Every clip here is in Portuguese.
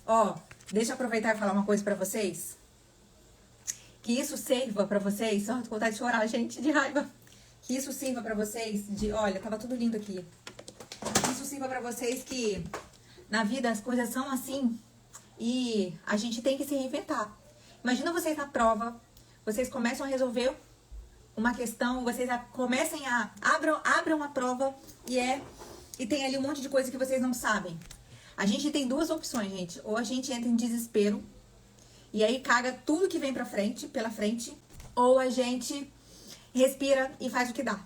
Ó, deixa eu aproveitar e falar uma coisa pra vocês. Que isso sirva pra vocês. Ó, tô com vontade de chorar, gente, de raiva. Que isso sirva pra vocês de... Olha, tava tudo lindo aqui. Que isso sirva pra vocês que na vida as coisas são assim e a gente tem que se reinventar. Imagina vocês na prova, vocês começam a resolver uma questão, vocês comecem a... Abram a prova e tem ali um monte de coisa que vocês não sabem. A gente tem duas opções, gente. Ou a gente entra em desespero e aí caga tudo que vem pela frente, ou a gente respira e faz o que dá.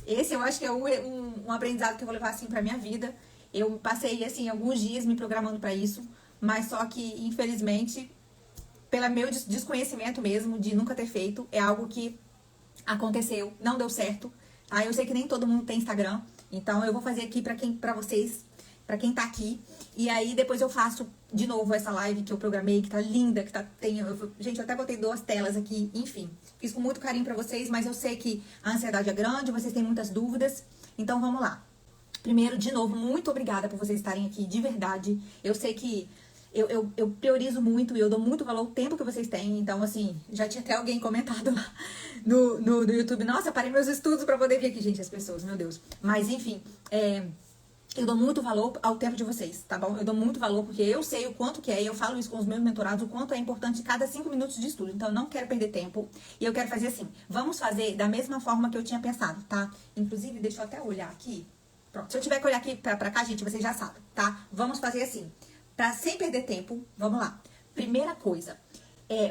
Esse eu acho que é um aprendizado que eu vou levar assim pra minha vida. Eu passei assim alguns dias me programando pra isso, mas só que infelizmente, pelo meu desconhecimento mesmo de nunca ter feito, é algo que aconteceu, não deu certo. Tá? Eu sei que nem todo mundo tem Instagram, então eu vou fazer aqui pra vocês, pra quem tá aqui. E aí depois eu faço de novo essa live que eu programei, que tá linda, gente, eu até botei 2 telas aqui, enfim. Fiz com muito carinho pra vocês, mas eu sei que a ansiedade é grande, vocês têm muitas dúvidas. Então vamos lá. Primeiro, de novo, muito obrigada por vocês estarem aqui, de verdade. Eu sei que eu priorizo muito e eu dou muito valor ao tempo que vocês têm. Então, assim, já tinha até alguém comentado lá no YouTube. Nossa, parei meus estudos pra poder vir aqui, gente, as pessoas, meu Deus. Mas, enfim, eu dou muito valor ao tempo de vocês, tá bom? Eu dou muito valor porque eu sei o quanto que é, e eu falo isso com os meus mentorados, o quanto é importante cada 5 minutos de estudo. Então, eu não quero perder tempo. E eu quero fazer assim, vamos fazer da mesma forma que eu tinha pensado, tá? Inclusive, deixa eu até olhar aqui. Pronto, se eu tiver que olhar aqui pra cá, gente, vocês já sabem, tá? Vamos fazer assim, sem perder tempo, vamos lá. Primeira coisa,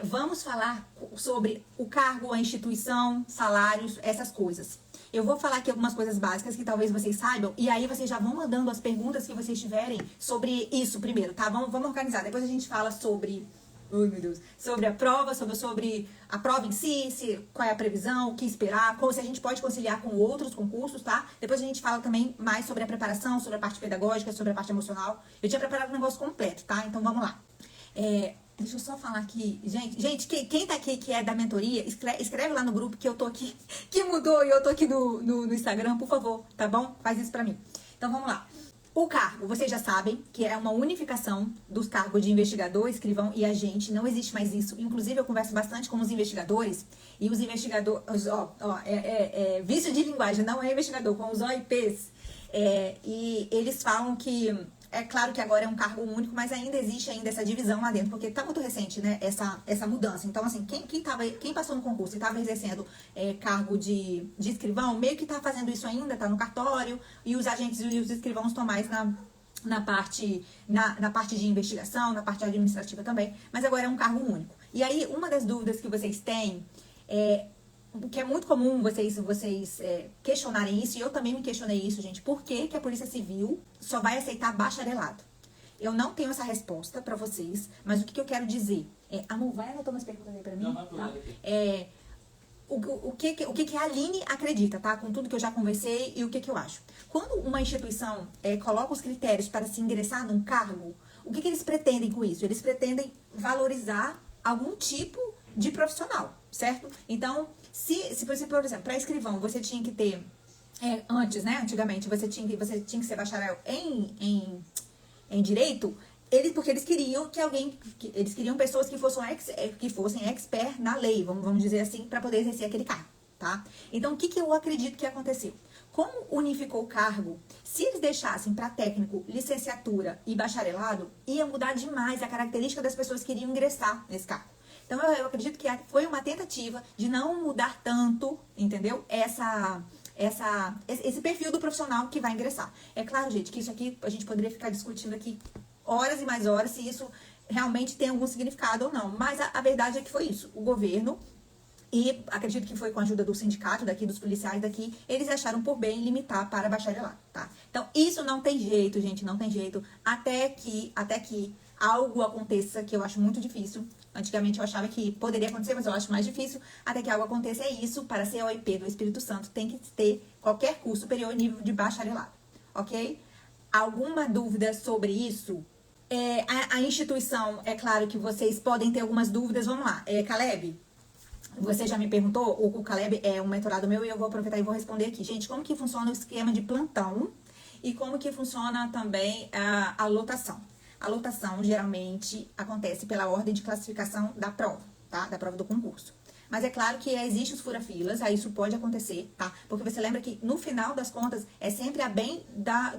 vamos falar sobre o cargo, a instituição, salários, essas coisas. Eu vou falar aqui algumas coisas básicas que talvez vocês saibam, e aí vocês já vão mandando as perguntas que vocês tiverem sobre isso primeiro, tá? Vamos organizar. Depois a gente fala sobre... Ai, meu Deus. Sobre a prova, sobre a prova em si, qual é a previsão, o que esperar, se a gente pode conciliar com outros concursos, tá? Depois a gente fala também mais sobre a preparação, sobre a parte pedagógica, sobre a parte emocional. Eu tinha preparado um negócio completo, tá? Então vamos lá. Deixa eu só falar aqui. Gente, quem tá aqui que é da mentoria, escreve lá no grupo que eu tô aqui, que mudou e eu tô aqui no Instagram, por favor, tá bom? Faz isso pra mim. Então vamos lá. O cargo, vocês já sabem que é uma unificação dos cargos de investigador, escrivão e agente. Não existe mais isso. Inclusive, eu converso bastante com os investigadores. E os investigadores... vício de linguagem, não é investigador, com os OIPs. E eles falam que... É claro que agora é um cargo único, mas ainda existe essa divisão lá dentro, porque tá muito recente, né, essa mudança. Então, assim, quem passou no concurso e estava exercendo cargo de escrivão, meio que tá fazendo isso ainda, tá no cartório, e os agentes e os escrivãos estão mais na parte de investigação, na parte administrativa também, mas agora é um cargo único. E aí, uma das dúvidas que vocês têm que é muito comum vocês questionarem isso, e eu também me questionei isso, gente. Por que a Polícia Civil só vai aceitar bacharelado? Eu não tenho essa resposta pra vocês, mas o que eu quero dizer amor, vai anotando as perguntas aí pra mim? Não, vai tá? O que a Aline acredita, tá? Com tudo que eu já conversei e o que eu acho. Quando uma instituição coloca os critérios para se ingressar num cargo, o que eles pretendem com isso? Eles pretendem valorizar algum tipo de profissional, certo? Então, se você, por exemplo, para escrivão, você tinha que ter, antes, né, antigamente, você tinha que ser bacharel em direito, porque eles queriam eles queriam pessoas que fossem expert na lei, vamos dizer assim, para poder exercer aquele cargo, tá? Então, o que eu acredito que aconteceu? Como unificou o cargo, se eles deixassem para técnico, licenciatura e bacharelado, ia mudar demais a característica das pessoas que iriam ingressar nesse cargo. Então, eu acredito que foi uma tentativa de não mudar tanto, entendeu? Esse perfil do profissional que vai ingressar. É claro, gente, que isso aqui a gente poderia ficar discutindo aqui horas e mais horas se isso realmente tem algum significado ou não. Mas a verdade é que foi isso. O governo, e acredito que foi com a ajuda do sindicato daqui, dos policiais daqui, eles acharam por bem limitar para bacharelado, tá? Então, isso não tem jeito, gente, não tem jeito, até que algo aconteça, que eu acho muito difícil. Antigamente eu achava que poderia acontecer, mas eu acho mais difícil. Até que algo aconteça, isso, para ser OIP do Espírito Santo, tem que ter qualquer curso superior nível de bacharelado, ok? Alguma dúvida sobre isso? A instituição, é claro que vocês podem ter algumas dúvidas, vamos lá. Caleb, você já me perguntou, o Caleb é um mentorado meu e eu vou aproveitar e vou responder aqui. Gente, como que funciona o esquema de plantão e como que funciona também a lotação? A lotação geralmente acontece pela ordem de classificação da prova, tá? Da prova do concurso. Mas é claro que existem os fura-filas, aí isso pode acontecer, tá? Porque você lembra que, no final das contas, é sempre a bem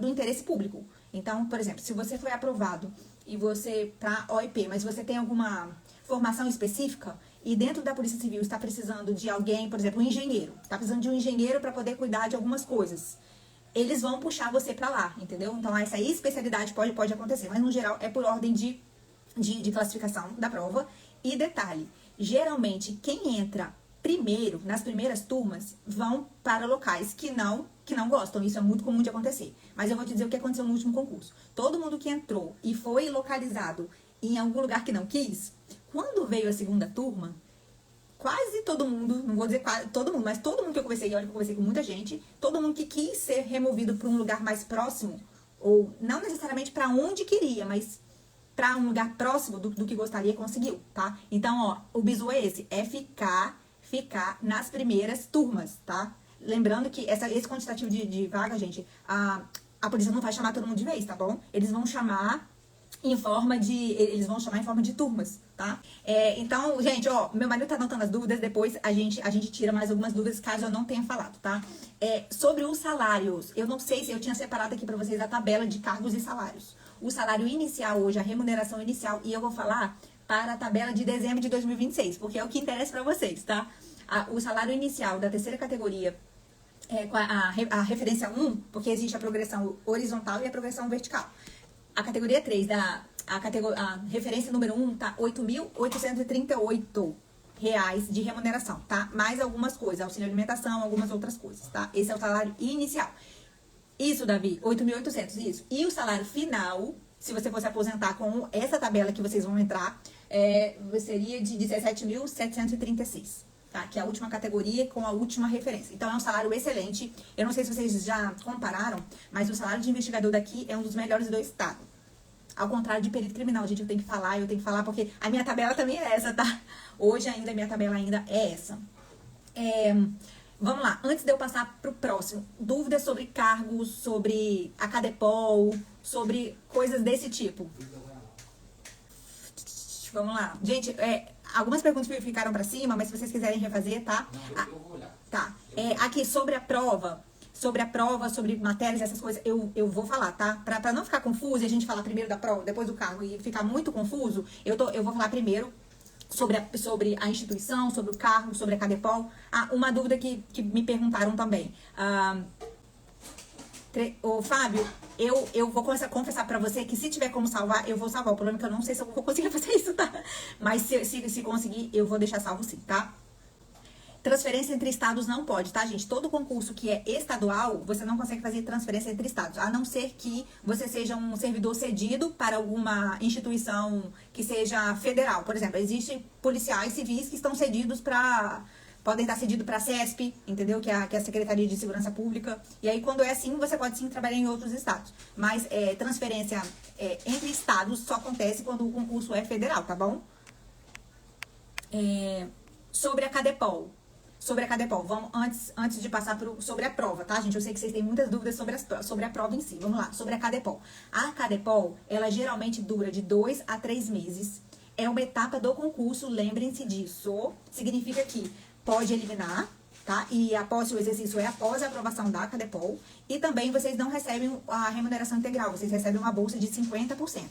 do interesse público. Então, por exemplo, se você foi aprovado e você tá OIP, mas você tem alguma formação específica e dentro da Polícia Civil está precisando de alguém, por exemplo, um engenheiro, está precisando de um engenheiro para poder cuidar de algumas coisas, eles vão puxar você para lá, entendeu? Então, essa especialidade pode acontecer, mas no geral é por ordem de classificação da prova. E detalhe, geralmente quem entra primeiro, nas primeiras turmas, vão para locais que não gostam. Isso é muito comum de acontecer. Mas eu vou te dizer o que aconteceu no último concurso. Todo mundo que entrou e foi localizado em algum lugar que não quis, quando veio a segunda turma, quase todo mundo, não vou dizer quase todo mundo, mas todo mundo que eu conversei, e olha que eu conversei com muita gente, todo mundo que quis ser removido para um lugar mais próximo, ou não necessariamente para onde queria, mas para um lugar próximo do que gostaria, conseguiu, tá? Então, ó, o bizu é esse, é ficar nas primeiras turmas, tá? Lembrando que esse quantitativo de vaga, gente, a polícia não vai chamar todo mundo de vez, tá bom? Eles vão chamar em forma de turmas, tá? Então, gente, ó, meu marido tá anotando as dúvidas, depois a gente tira mais algumas dúvidas caso eu não tenha falado, tá? Sobre os salários, eu não sei se eu tinha separado aqui pra vocês a tabela de cargos e salários. O salário inicial hoje, a remuneração inicial, e eu vou falar para a tabela de dezembro de 2026, porque é o que interessa pra vocês, tá? O salário inicial da terceira categoria com a referência 1, porque existe a progressão horizontal e a progressão vertical. A categoria 3, a referência número 1, tá? R$ 8.838 de remuneração, tá? Mais algumas coisas, auxílio alimentação, algumas outras coisas, tá? Esse é o salário inicial. Isso, Davi, 8.800, isso. E o salário final, se você fosse aposentar com essa tabela que vocês vão entrar, seria de 17.736. Tá? Que é a última categoria com a última referência. Então, é um salário excelente. Eu não sei se vocês já compararam, mas o salário de investigador daqui é um dos melhores do estado. Ao contrário de perito criminal, gente, eu tenho que falar, porque a minha tabela também é essa, tá? Hoje ainda, a minha tabela ainda é essa. Vamos lá, antes de eu passar pro próximo, dúvidas sobre cargos, sobre a Cadepol, sobre coisas desse tipo. Vamos lá. Gente, algumas perguntas ficaram pra cima, mas se vocês quiserem refazer, tá? Não, eu vou olhar. Tá. Aqui sobre a prova, sobre matérias, essas coisas, eu vou falar, tá? Pra não ficar confuso e a gente falar primeiro da prova, depois do cargo e ficar muito confuso, eu vou falar primeiro sobre a instituição, sobre o cargo, sobre a Cadepol. Uma dúvida que me perguntaram também. Ô, Fábio, eu vou confessar pra você que se tiver como salvar, eu vou salvar. O problema é que eu não sei se eu vou conseguir fazer isso, tá? Mas se conseguir, eu vou deixar salvo sim, tá? Transferência entre estados não pode, tá, gente? Todo concurso que é estadual, você não consegue fazer transferência entre estados, a não ser que você seja um servidor cedido para alguma instituição que seja federal. Por exemplo, existem policiais civis que estão cedidos podem estar cedidos para a CESP, entendeu? Que é a Secretaria de Segurança Pública. E aí, quando é assim, você pode sim trabalhar em outros estados. Mas transferência entre estados só acontece quando o concurso é federal, tá bom? Sobre a Cadepol. Vamos, antes de passar sobre a prova, tá, gente? Eu sei que vocês têm muitas dúvidas sobre a prova em si. Vamos lá, sobre a Cadepol. A Cadepol, ela geralmente dura de 2 a 3 meses. É uma etapa do concurso, lembrem-se disso. Significa que pode eliminar, tá? E após o exercício após a aprovação da Cadepol. E também vocês não recebem a remuneração integral, vocês recebem uma bolsa de 50%.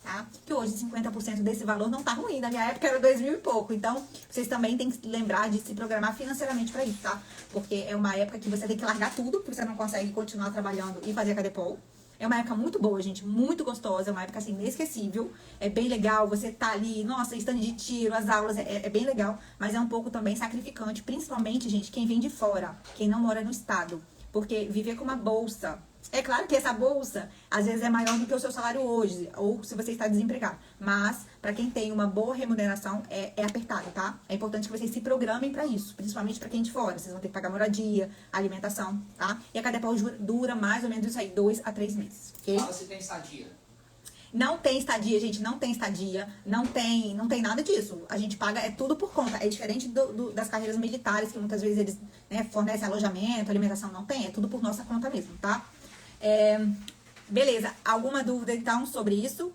Tá? Que hoje 50% desse valor não tá ruim, na minha época era 2.000 e pouco, então vocês também têm que lembrar de se programar financeiramente para isso, tá? Porque é uma época que você tem que largar tudo, porque você não consegue continuar trabalhando e fazer a Cadepol. É uma época muito boa, gente, muito gostosa, é uma época assim, inesquecível, é bem legal, você tá ali, nossa, estando de tiro, as aulas, é bem legal, mas é um pouco também sacrificante, principalmente, gente, quem vem de fora, quem não mora no estado, porque viver com uma bolsa. É claro que essa bolsa, às vezes, é maior do que o seu salário hoje, ou se você está desempregado. Mas, para quem tem uma boa remuneração, é apertado, tá? É importante que vocês se programem para isso, principalmente para quem é de fora. Vocês vão ter que pagar moradia, alimentação, tá? E a Cadepol dura mais ou menos isso aí, 2 a 3 meses, ok? Fala se tem estadia. Não tem estadia, gente, não tem estadia, não tem nada disso. A gente paga, é tudo por conta. É diferente das carreiras militares, que muitas vezes eles fornecem alojamento, alimentação, não tem. É tudo por nossa conta mesmo, tá? Beleza, alguma dúvida então sobre isso?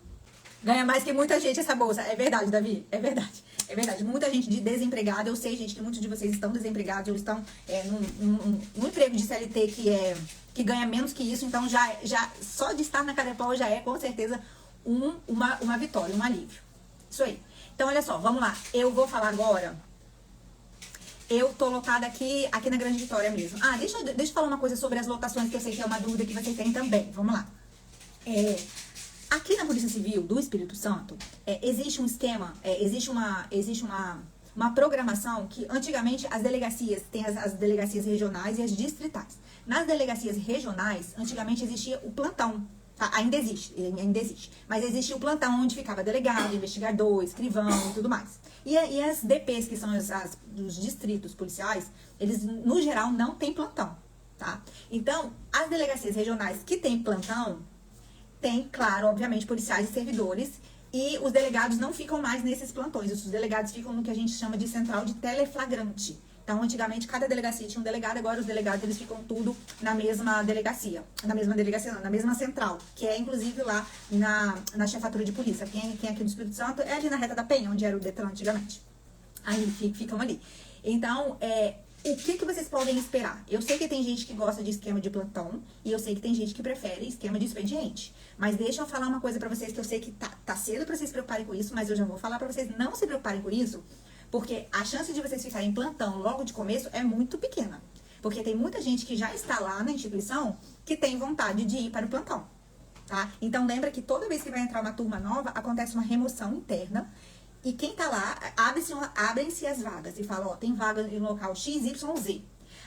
Ganha mais que muita gente essa bolsa. É verdade, Davi. É verdade. É verdade. Muita gente desempregada. Eu sei, gente, que muitos de vocês estão desempregados ou estão num emprego de CLT que ganha menos que isso. Então, já só de estar na Cadepol já é, com certeza, uma vitória, um alívio. Isso aí. Então, olha só, vamos lá. Eu vou falar agora. Eu tô lotada aqui na Grande Vitória mesmo. Ah, deixa eu falar uma coisa sobre as lotações, que eu sei que é uma dúvida que vocês têm também. Vamos lá. Aqui na Polícia Civil do Espírito Santo, existe um esquema, existe uma programação que antigamente as delegacias, tem as delegacias regionais e as distritais. Nas delegacias regionais, antigamente existia o plantão. Tá? Ainda existe. Mas existia o plantão onde ficava delegado, investigador, escrivão e tudo mais. E as DPs, que são os distritos policiais, eles, no geral, não têm plantão, tá? Então, as delegacias regionais que têm plantão, tem, claro, obviamente, policiais e servidores, e os delegados não ficam mais nesses plantões. Os delegados ficam no que a gente chama de central de teleflagrante. Então, antigamente, cada delegacia tinha um delegado, agora os delegados, eles ficam tudo na mesma delegacia. Na mesma central, que é, inclusive, lá na chefatura de polícia. Quem é aqui do Espírito Santo é ali na Reta da Penha, onde era o Detran antigamente. Aí, ficam ali. Então, o que vocês podem esperar? Eu sei que tem gente que gosta de esquema de plantão, e eu sei que tem gente que prefere esquema de expediente. Mas deixa eu falar uma coisa pra vocês, que eu sei que tá cedo pra vocês se preocuparem com isso, mas eu já vou falar pra vocês não se preocuparem com isso, porque a chance de vocês ficarem em plantão logo de começo é muito pequena. Porque tem muita gente que já está lá na instituição que tem vontade de ir para o plantão, tá? Então lembra que toda vez que vai entrar uma turma nova, acontece uma remoção interna. E quem tá lá, abrem-se as vagas e fala, ó, tem vaga em local XYZ.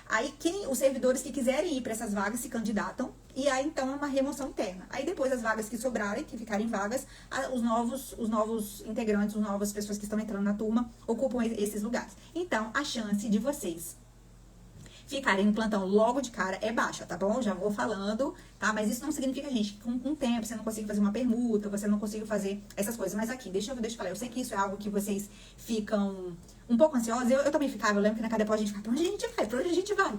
Aí os servidores que quiserem ir para essas vagas se candidatam, e aí então é uma remoção interna. Aí depois as vagas que sobrarem, que ficarem vagas, os novos integrantes, as novas pessoas que estão entrando na turma, ocupam esses lugares. Então, a chance de vocês ficarem no plantão logo de cara é baixa, tá bom? Já vou falando, tá? Mas isso não significa, gente, que com o tempo você não consiga fazer uma permuta, você não consiga fazer essas coisas. Mas aqui, deixa eu falar, eu sei que isso é algo que vocês ficam um pouco ansiosos. Eu também ficava, eu lembro que na Cadepol a gente ficava, pra onde a gente vai? Pra onde a gente vai?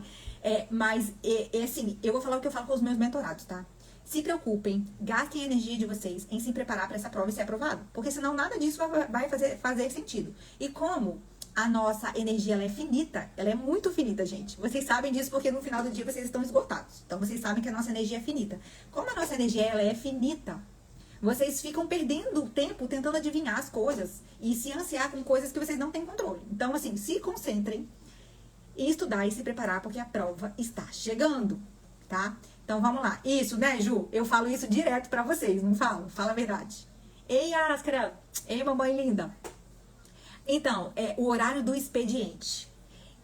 Mas assim, eu vou falar o que eu falo com os meus mentorados, tá? Se preocupem, gastem a energia de vocês em se preparar para essa prova e ser aprovado. Porque senão nada disso vai fazer sentido. E como a nossa energia, ela é finita, ela é muito finita, gente. Vocês sabem disso porque no final do dia vocês estão esgotados. Então, vocês sabem que a nossa energia é finita. Como a nossa energia, ela é finita, vocês ficam perdendo tempo tentando adivinhar as coisas e se ansiar com coisas que vocês não têm controle. Então, assim, se concentrem em estudar e se preparar porque a prova está chegando, tá? Então, vamos lá. Isso, né, Ju? Eu falo isso direto pra vocês, não falo? Fala a verdade. Ei, Ascara! Ei, mamãe linda! Então, o horário do expediente.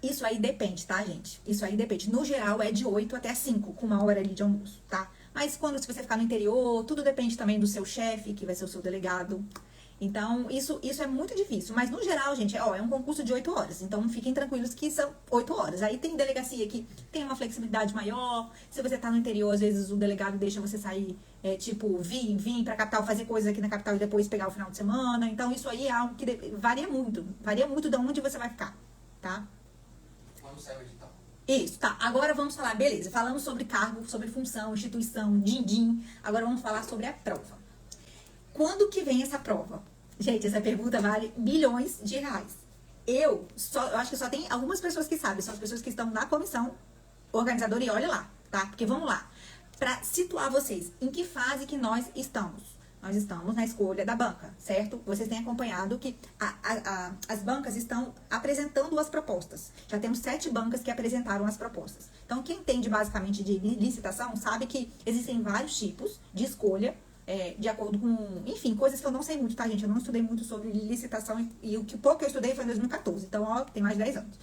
Isso aí depende, tá, gente? Isso aí depende. No geral, é de 8 até 5, com uma hora ali de almoço, tá? Mas se você ficar no interior, tudo depende também do seu chefe, que vai ser o seu delegado. Então, isso é muito difícil. Mas, no geral, gente, é um concurso de 8 horas. Então, fiquem tranquilos que são 8 horas. Aí, tem delegacia que tem uma flexibilidade maior. Se você tá no interior, às vezes, o delegado deixa você sair, vir pra capital, fazer coisas aqui na capital e depois pegar o final de semana. Então, isso aí é algo que varia muito. Varia muito de onde você vai ficar, tá? Quando sai o edital? Isso, tá. Agora vamos falar, beleza. Falamos sobre cargo, sobre função, instituição, din-din. Agora vamos falar sobre a prova. Quando que vem essa prova? Gente, essa pergunta vale milhões de reais. Eu acho que só tem algumas pessoas que sabem, são as pessoas que estão na comissão organizadora e olha lá, tá? Porque vamos lá. Pra situar vocês, em que fase que nós estamos? Nós estamos na escolha da banca, certo? Vocês têm acompanhado que as bancas estão apresentando as propostas. Já temos 7 bancas que apresentaram as propostas. Então, quem entende basicamente de licitação sabe que existem vários tipos de escolha, de acordo com, enfim, coisas que eu não sei muito, tá, gente? Eu não estudei muito sobre licitação e o que pouco eu estudei foi em 2014. Então, ó, tem mais de 10 anos.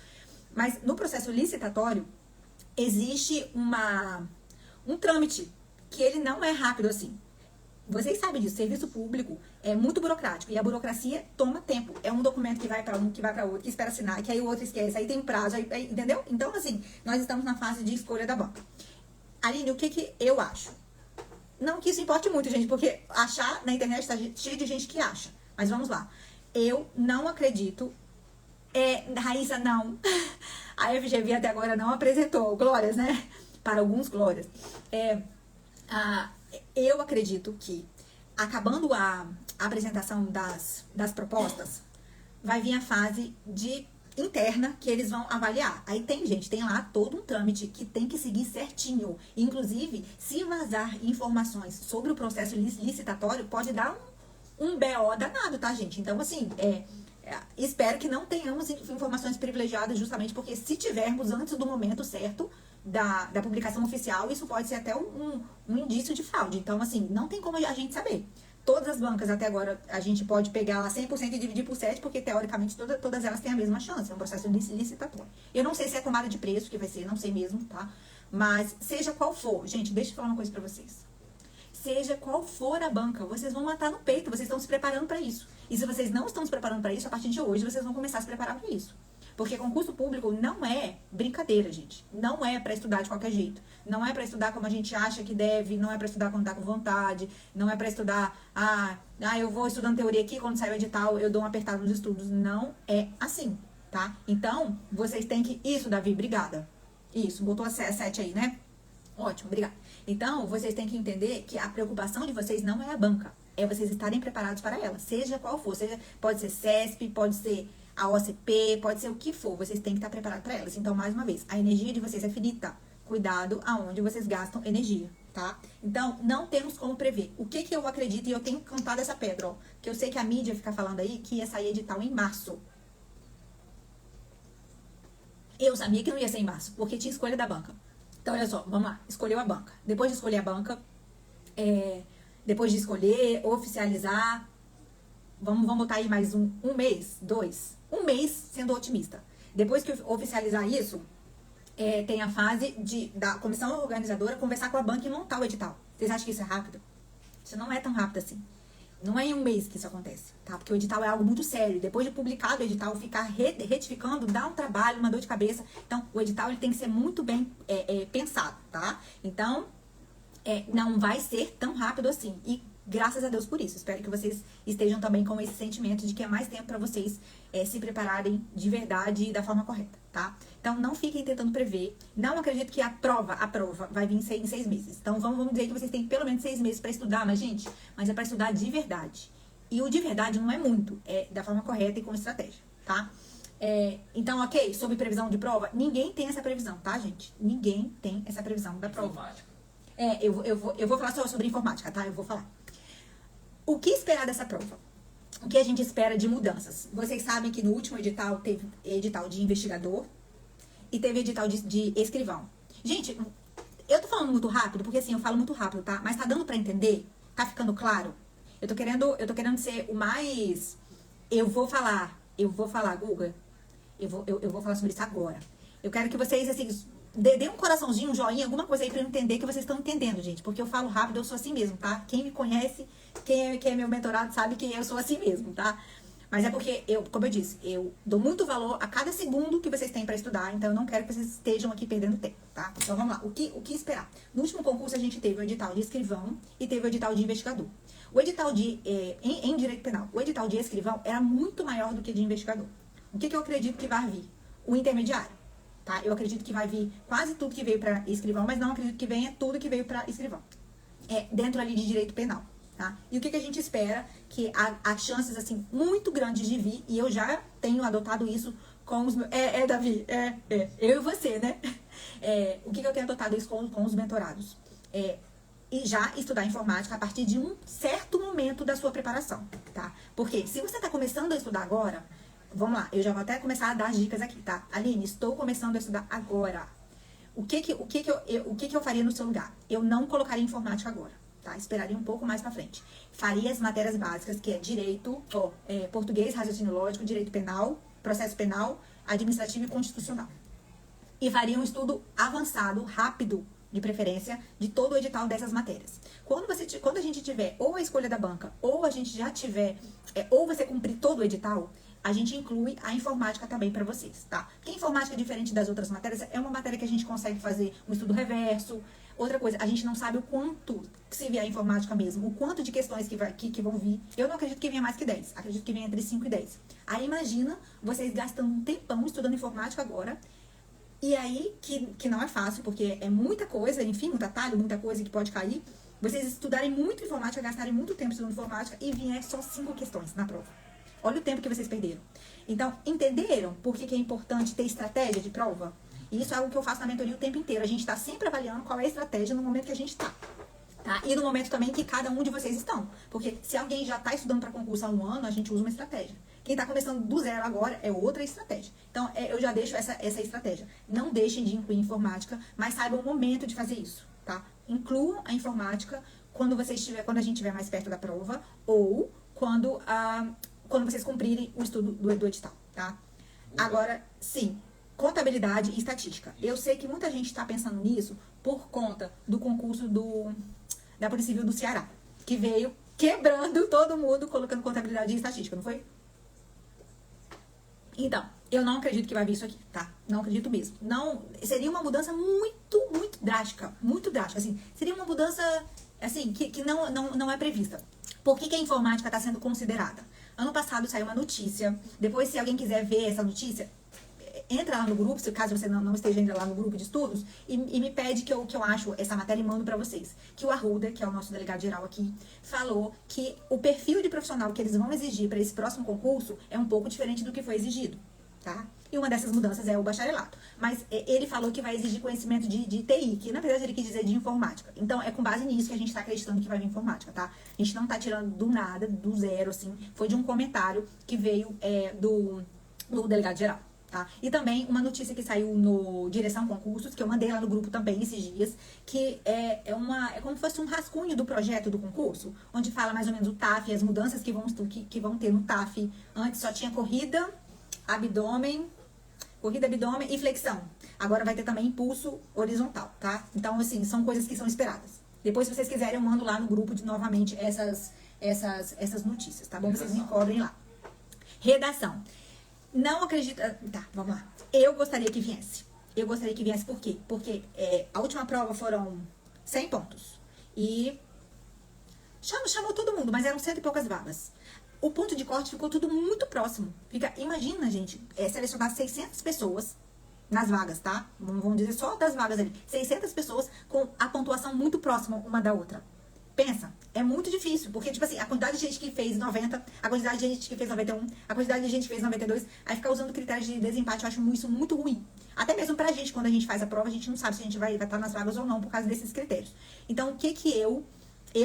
Mas no processo licitatório, existe um trâmite que ele não é rápido assim. Vocês sabem disso, serviço público é muito burocrático e a burocracia toma tempo. É um documento que vai para um, que vai para outro, que espera assinar, que aí o outro esquece, aí tem um prazo, entendeu? Então, assim, nós estamos na fase de escolha da banca. Aline, o que eu acho? Não que isso importe muito, gente, porque achar na internet está cheio de gente que acha. Mas vamos lá. Eu não acredito. Raíssa, não. A FGV até agora não apresentou. Glórias, né? Para alguns, glórias. Eu acredito que, acabando a apresentação das propostas, vai vir a fase interna que eles vão avaliar. Aí tem lá todo um trâmite que tem que seguir certinho. Inclusive, se vazar informações sobre o processo licitatório, pode dar um BO danado, tá, gente? Então, assim, espero que não tenhamos informações privilegiadas, justamente porque se tivermos antes do momento certo da publicação oficial, isso pode ser até um indício de fraude. Então, assim, não tem como a gente saber. Todas as bancas até agora, a gente pode pegar lá 100% e dividir por 7, porque teoricamente todas elas têm a mesma chance, é um processo licitatório. Eu não sei se é tomada de preço que vai ser, não sei mesmo, tá? Mas seja qual for, gente, deixa eu falar uma coisa pra vocês. Seja qual for a banca, vocês vão matar no peito, vocês estão se preparando para isso. E se vocês não estão se preparando para isso, a partir de hoje vocês vão começar a se preparar para isso. Porque concurso público não é brincadeira, gente. Não é para estudar de qualquer jeito. Não é para estudar como a gente acha que deve, não é para estudar quando tá com vontade, não é para estudar, eu vou estudando teoria aqui, quando sai o edital eu dou uma apertada nos estudos. Não é assim, tá? Então, vocês têm que... Isso, Davi, obrigada. Isso, botou a 7 aí, né? Ótimo, obrigada. Então, vocês têm que entender que a preocupação de vocês não é a banca, é vocês estarem preparados para ela, seja qual for, pode ser CESP, pode ser a OCP, pode ser o que for, vocês têm que estar preparados para elas. Então, mais uma vez, a energia de vocês é finita, cuidado aonde vocês gastam energia, tá? Então, não temos como prever. O que eu acredito, e eu tenho cantado essa pedra, ó, que eu sei que a mídia fica falando aí que ia sair edital em março. Eu sabia que não ia ser em março, porque tinha escolha da banca. Então, olha só, vamos lá. Escolheu a banca. Depois de escolher a banca, depois de escolher, oficializar, vamos botar aí mais um mês, 2. Um mês sendo otimista. Depois que oficializar isso, tem a fase da comissão organizadora conversar com a banca e montar o edital. Vocês acham que isso é rápido? Isso não é tão rápido assim. Não é em um mês que isso acontece, tá? Porque o edital é algo muito sério. Depois de publicado o edital, ficar retificando dá um trabalho, uma dor de cabeça. Então, o edital ele tem que ser muito bem pensado, tá? Então, não vai ser tão rápido assim. E graças a Deus por isso. Espero que vocês estejam também com esse sentimento de que é mais tempo para vocês se prepararem de verdade e da forma correta, tá? Então, não fiquem tentando prever. Não acredito que a prova vai vir em 6 meses. Então, vamos dizer que vocês têm pelo menos 6 meses para estudar, mas, gente, é para estudar de verdade. E o de verdade não é muito, é da forma correta e com estratégia, tá? Então, ok, sobre previsão de prova, ninguém tem essa previsão, tá, gente? Ninguém tem essa previsão da prova. Informática. Eu vou falar só sobre informática, tá? Eu vou falar. O que esperar dessa prova? O que a gente espera de mudanças? Vocês sabem que no último edital teve edital de investigador e teve edital de escrivão. Gente, eu tô falando muito rápido, porque assim, eu falo muito rápido, tá? Mas tá dando pra entender? Tá ficando claro? Eu tô querendo ser o mais... Eu vou falar, Guga. Eu vou falar sobre isso agora. Eu quero que vocês, assim, dê um coraçãozinho, um joinha, alguma coisa aí pra eu entender que vocês estão entendendo, gente. Porque eu falo rápido, eu sou assim mesmo, tá? Quem me conhece, quem é meu mentorado, sabe que eu sou assim mesmo, tá? Mas é porque, como eu disse, eu dou muito valor a cada segundo que vocês têm pra estudar, então eu não quero que vocês estejam aqui perdendo tempo, tá? Então vamos lá, o que esperar? No último concurso a gente teve o edital de escrivão e teve o edital de investigador. O edital em direito penal, o edital de escrivão era muito maior do que de investigador. O que eu acredito que vai vir? O intermediário, tá? Eu acredito que vai vir quase tudo que veio pra escrivão, mas não acredito que venha tudo que veio pra escrivão. Dentro ali de direito penal. Tá? E o que a gente espera? Que há chances, assim, muito grandes de vir, e eu já tenho adotado isso com os meus... Davi, eu e você, né? O que eu tenho adotado isso com os mentorados? E já estudar informática a partir de um certo momento da sua preparação, tá? Porque se você tá começando a estudar agora, vamos lá, eu já vou até começar a dar dicas aqui, tá? Aline, estou começando a estudar agora. O que eu faria no seu lugar? Eu não colocaria informática agora. Tá? Esperaria um pouco mais pra frente. Faria as matérias básicas, que é direito, português, raciocínio lógico, direito penal, processo penal, administrativo e constitucional. E faria um estudo avançado, rápido, de preferência, de todo o edital dessas matérias. Quando a gente tiver ou a escolha da banca, ou a gente já tiver, ou você cumprir todo o edital, a gente inclui a informática também para vocês, tá? Porque a informática, diferente das outras matérias, é uma matéria que a gente consegue fazer um estudo reverso. Outra coisa, a gente não sabe o quanto, se vier a informática mesmo, o quanto de questões que vão vir. Eu não acredito que venha mais que 10, acredito que venha entre 5 e 10. Aí imagina vocês gastando um tempão estudando informática agora, e aí, que não é fácil, porque é muita coisa, enfim, muito atalho, muita coisa que pode cair. vocês estudarem muito informática, gastarem muito tempo estudando informática e vier só 5 questões na prova. Olha o tempo que vocês perderam. Então, entenderam por que é importante ter estratégia de prova? E isso é algo que eu faço na mentoria o tempo inteiro. A gente está sempre avaliando qual é a estratégia no momento que a gente está. Tá? E no momento também que cada um de vocês estão. Porque se alguém já está estudando para concurso há um ano, a gente usa uma estratégia. Quem está começando do zero agora é outra estratégia. Então, eu já deixo essa estratégia. Não deixem de incluir informática, mas saibam o momento de fazer isso. Tá? Incluam a informática quando a gente estiver mais perto da prova ou quando vocês cumprirem o estudo do edital. Tá? Agora, sim, contabilidade e estatística. Eu sei que muita gente está pensando nisso por conta do concurso da Polícia Civil do Ceará, que veio quebrando todo mundo, colocando contabilidade e estatística, não foi? Então, eu não acredito que vai vir isso aqui, tá? Não acredito mesmo. Não, seria uma mudança muito, muito drástica, assim. Seria uma mudança, assim, que não é prevista. Por que a informática está sendo considerada? Ano passado saiu uma notícia, depois se alguém quiser ver essa notícia, entra lá no grupo, se caso você não esteja ainda lá no grupo de estudos, e me pede que eu acho essa matéria e mando pra vocês. Que o Arruda, que é o nosso delegado geral aqui, falou que o perfil de profissional que eles vão exigir para esse próximo concurso é um pouco diferente do que foi exigido, tá? E uma dessas mudanças é o bacharelato. Mas ele falou que vai exigir conhecimento de TI, que na verdade ele quis dizer de informática. Então é com base nisso que a gente tá acreditando que vai vir informática, tá? A gente não tá tirando do nada, do zero, assim. Foi de um comentário que veio do delegado geral. Tá? E também uma notícia que saiu no Direção Concursos, que eu mandei lá no grupo também esses dias, que é como se fosse um rascunho do projeto do concurso, onde fala mais ou menos o TAF, as mudanças que vão ter no TAF. Antes só tinha corrida, abdômen e flexão. Agora vai ter também impulso horizontal, tá? Então, assim, são coisas que são esperadas. Depois, se vocês quiserem, eu mando lá no grupo novamente essas notícias, tá bom? Vocês me cobrem lá. Redação. Não acredito... Tá, vamos lá. Eu gostaria que viesse. Por quê? Porque a última prova foram 100 pontos. E chamou todo mundo, mas eram 100 e poucas vagas. O ponto de corte ficou tudo muito próximo. Imagina, gente, selecionar 600 pessoas nas vagas, tá? Vamos dizer só das vagas ali. 600 pessoas com a pontuação muito próxima uma da outra. Pensa, é muito difícil, porque, tipo assim, a quantidade de gente que fez 90, a quantidade de gente que fez 91, a quantidade de gente que fez 92, aí ficar usando critérios de desempate, eu acho isso muito ruim. Até mesmo pra gente, quando a gente faz a prova, a gente não sabe se a gente vai estar nas vagas ou não, por causa desses critérios. Então, o que eu,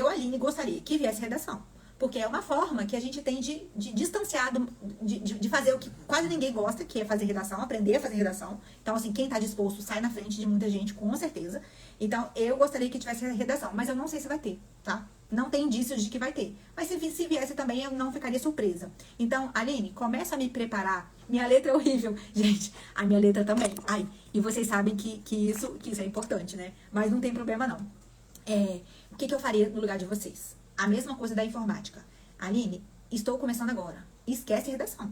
Aline, gostaria? Que viesse redação. Porque é uma forma que a gente tem de distanciar, de fazer o que quase ninguém gosta, que é fazer redação, aprender a fazer redação. Então, assim, quem tá disposto sai na frente de muita gente, com certeza. Então, eu gostaria que tivesse redação, mas eu não sei se vai ter, tá? Não tem indícios de que vai ter. Mas se viesse também, eu não ficaria surpresa. Então, Aline, começa a me preparar. Minha letra é horrível. Gente, a minha letra também. Ai, e vocês sabem que isso é importante, né? Mas não tem problema, não. O que eu faria no lugar de vocês? A mesma coisa da informática. Aline, estou começando agora. Esquece redação.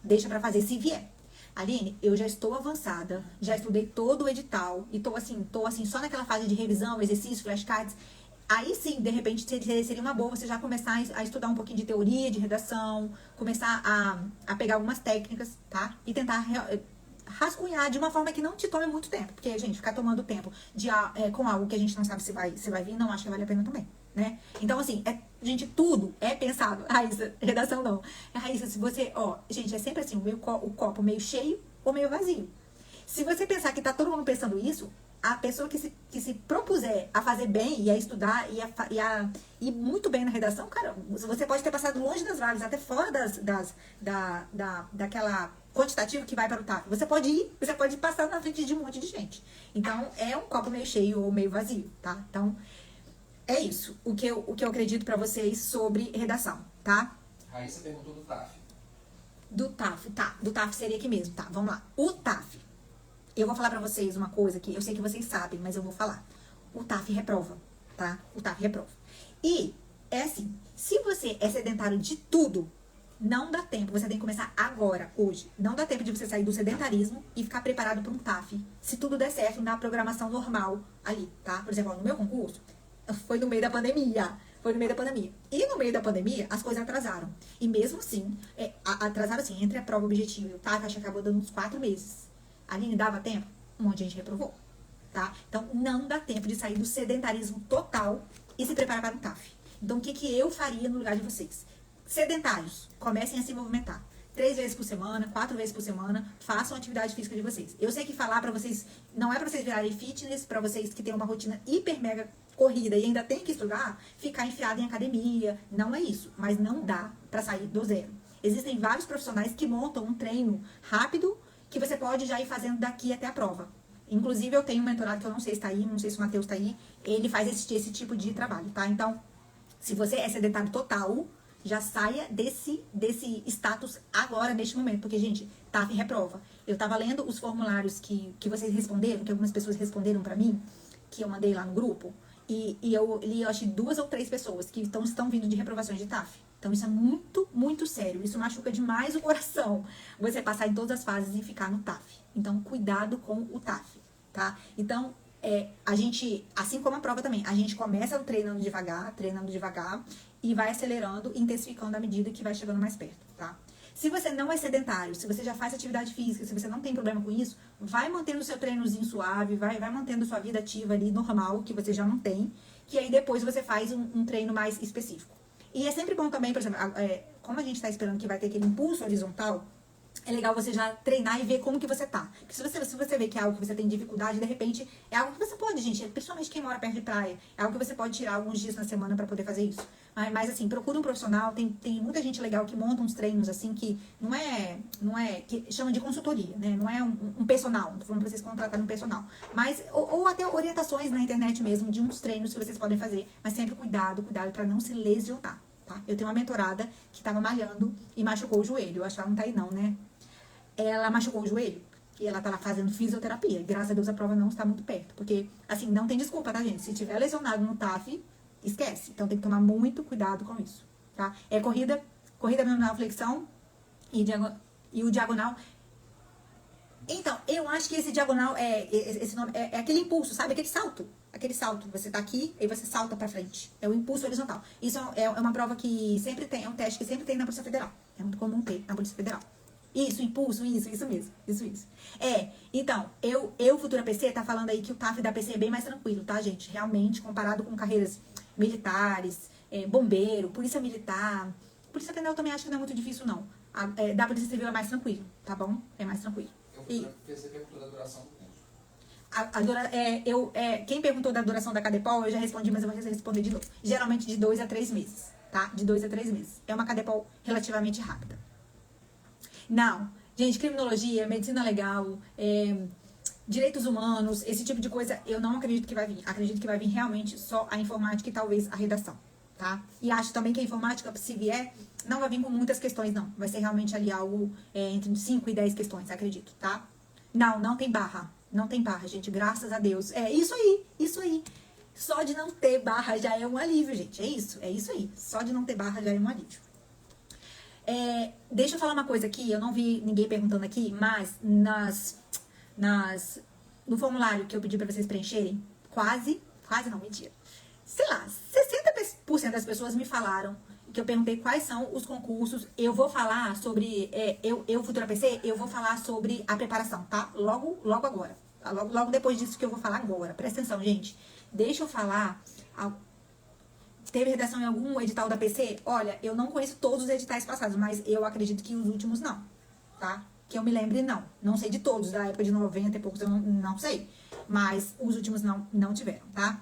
Deixa pra fazer se vier. Aline, eu já estou avançada, já estudei todo o edital e tô assim, só naquela fase de revisão, exercício, flashcards. Aí sim, de repente, seria uma boa você já começar a estudar um pouquinho de teoria, de redação, começar a pegar algumas técnicas, tá? E tentar rascunhar de uma forma que não te tome muito tempo. Porque, gente, ficar tomando tempo com algo que a gente não sabe se vai vir, não acho que vale a pena também, né? Então, assim, gente, tudo é pensado. Raíssa, redação não. Raíssa, se você, gente, é sempre assim, o copo meio cheio ou meio vazio. Se você pensar que tá todo mundo pensando isso, a pessoa que se propuser a fazer bem e a estudar e a ir muito bem na redação, cara, você pode ter passado longe das vagas, até fora daquela quantitativa que vai para o TAF. Você pode passar na frente de um monte de gente. Então, é um copo meio cheio ou meio vazio, tá? Então, é isso. O que eu acredito pra vocês sobre redação, tá? Raíssa perguntou do TAF. Do TAF, tá. Do TAF seria aqui mesmo, tá? Vamos lá. O TAF. Eu vou falar pra vocês uma coisa que eu sei que vocês sabem, mas eu vou falar. O TAF reprova, tá? O TAF reprova. E, assim, se você é sedentário de tudo, não dá tempo. Você tem que começar agora, hoje. Não dá tempo de você sair do sedentarismo e ficar preparado para um TAF. Se tudo der certo na programação normal ali, tá? Por exemplo, no meu concurso, foi no meio da pandemia. E no meio da pandemia, as coisas atrasaram. E mesmo assim, atrasaram assim, entre a prova objetiva e o TAF, acho que acabou dando uns 4 meses. Aline, dava tempo? Um monte de gente reprovou. tá? Então, não dá tempo de sair do sedentarismo total e se preparar para um TAF. Então, o que eu faria no lugar de vocês? Sedentários, comecem a se movimentar. 3 vezes por semana, 4 vezes por semana, façam a atividade física de vocês. Eu sei que falar pra vocês, não é pra vocês virarem fitness, pra vocês que têm uma rotina hiper mega corrida e ainda tem que estudar, ficar enfiado em academia. Não é isso, mas não dá pra sair do zero. Existem vários profissionais que montam um treino rápido que você pode já ir fazendo daqui até a prova. Inclusive, eu tenho um mentorado que eu não sei se tá aí, não sei se o Matheus tá aí, ele faz esse tipo de trabalho, tá? Então, se você é sedentário total, já saia desse status agora, neste momento. Porque, gente, TAF reprova. Eu tava lendo os formulários que vocês responderam, que algumas pessoas responderam pra mim, que eu mandei lá no grupo. E eu li, eu acho, 2 ou 3 pessoas que estão vindo de reprovações de TAF. Então, isso é muito, muito sério. Isso machuca demais o coração. Você passar em todas as fases e ficar no TAF. Então, cuidado com o TAF, tá? Então, a gente, assim como a prova também, a gente começa treinando devagar, e vai acelerando, intensificando à medida que vai chegando mais perto, tá? Se você não é sedentário, se você já faz atividade física, se você não tem problema com isso, vai mantendo o seu treinozinho suave, vai mantendo sua vida ativa ali, normal, que você já não tem, que aí depois você faz um treino mais específico. E é sempre bom também, por exemplo, como a gente tá esperando que vai ter aquele impulso horizontal, é legal você já treinar e ver como que você tá. Porque se você vê que é algo que você tem dificuldade, de repente, é algo que você pode, gente, principalmente quem mora perto de praia, é algo que você pode tirar alguns dias na semana pra poder fazer isso. Mas assim, procura um profissional, tem muita gente legal que monta uns treinos assim, que não é, que chama de consultoria, né? Não é um personal, não tô falando pra vocês contratarem um personal. Mas, ou até orientações na internet mesmo, de uns treinos que vocês podem fazer. Mas sempre cuidado pra não se lesionar, tá? Eu tenho uma mentorada que tava malhando e machucou o joelho. Eu acho que ela não tá aí não, né? Ela machucou o joelho e ela tá lá fazendo fisioterapia. E, graças a Deus a prova não está muito perto. Porque, assim, não tem desculpa, tá, gente? Se tiver lesionado no TAF, esquece. Então tem que tomar muito cuidado com isso, tá? É corrida abdominal flexão e o diagonal. Então, eu acho que esse diagonal esse nome é aquele impulso, sabe? Aquele salto. Aquele salto. Você tá aqui e você salta pra frente. É o impulso horizontal. Isso é uma prova que sempre tem, é um teste que sempre tem na Polícia Federal. É muito comum ter na Polícia Federal. Isso, impulso, isso mesmo. Isso. Então, Futura PC, tá falando aí que o TAF da PC é bem mais tranquilo, tá, gente? Realmente, comparado com carreiras militares, bombeiro, polícia militar. Polícia penal eu também acho que não é muito difícil, não. Da Polícia Civil é mais tranquilo, tá bom? É mais tranquilo. Você perguntou da duração do curso. Quem perguntou da duração da Cadepol, eu já respondi, mas eu vou responder de novo. Geralmente de 2 a 3 meses, tá? De 2 a 3 meses. É uma Cadepol relativamente rápida. Não, gente, criminologia, medicina legal, direitos humanos, esse tipo de coisa, eu não acredito que vai vir. Acredito que vai vir realmente só a informática e talvez a redação, tá? E acho também que a informática, se vier, não vai vir com muitas questões, não. Vai ser realmente ali algo entre 5 e 10 questões, acredito, tá? Não tem barra. Não tem barra, gente, graças a Deus. Isso aí. Só de não ter barra já é um alívio, gente. É isso aí. Só de não ter barra já é um alívio. Deixa eu falar uma coisa aqui, eu não vi ninguém perguntando aqui, mas no formulário que eu pedi pra vocês preencherem, quase não, mentira. Sei lá, 60% das pessoas me falaram que eu perguntei quais são os concursos. Eu vou falar sobre, Futura PC, eu vou falar sobre a preparação, tá? Logo agora. Logo depois disso que eu vou falar agora. Presta atenção, gente. Deixa eu falar. Teve redação em algum edital da PC? Olha, eu não conheço todos os editais passados, mas eu acredito que os últimos não, tá? Que eu me lembre, não. Não sei de todos, da época de 90 e poucos, eu não sei. Mas os últimos não tiveram, tá?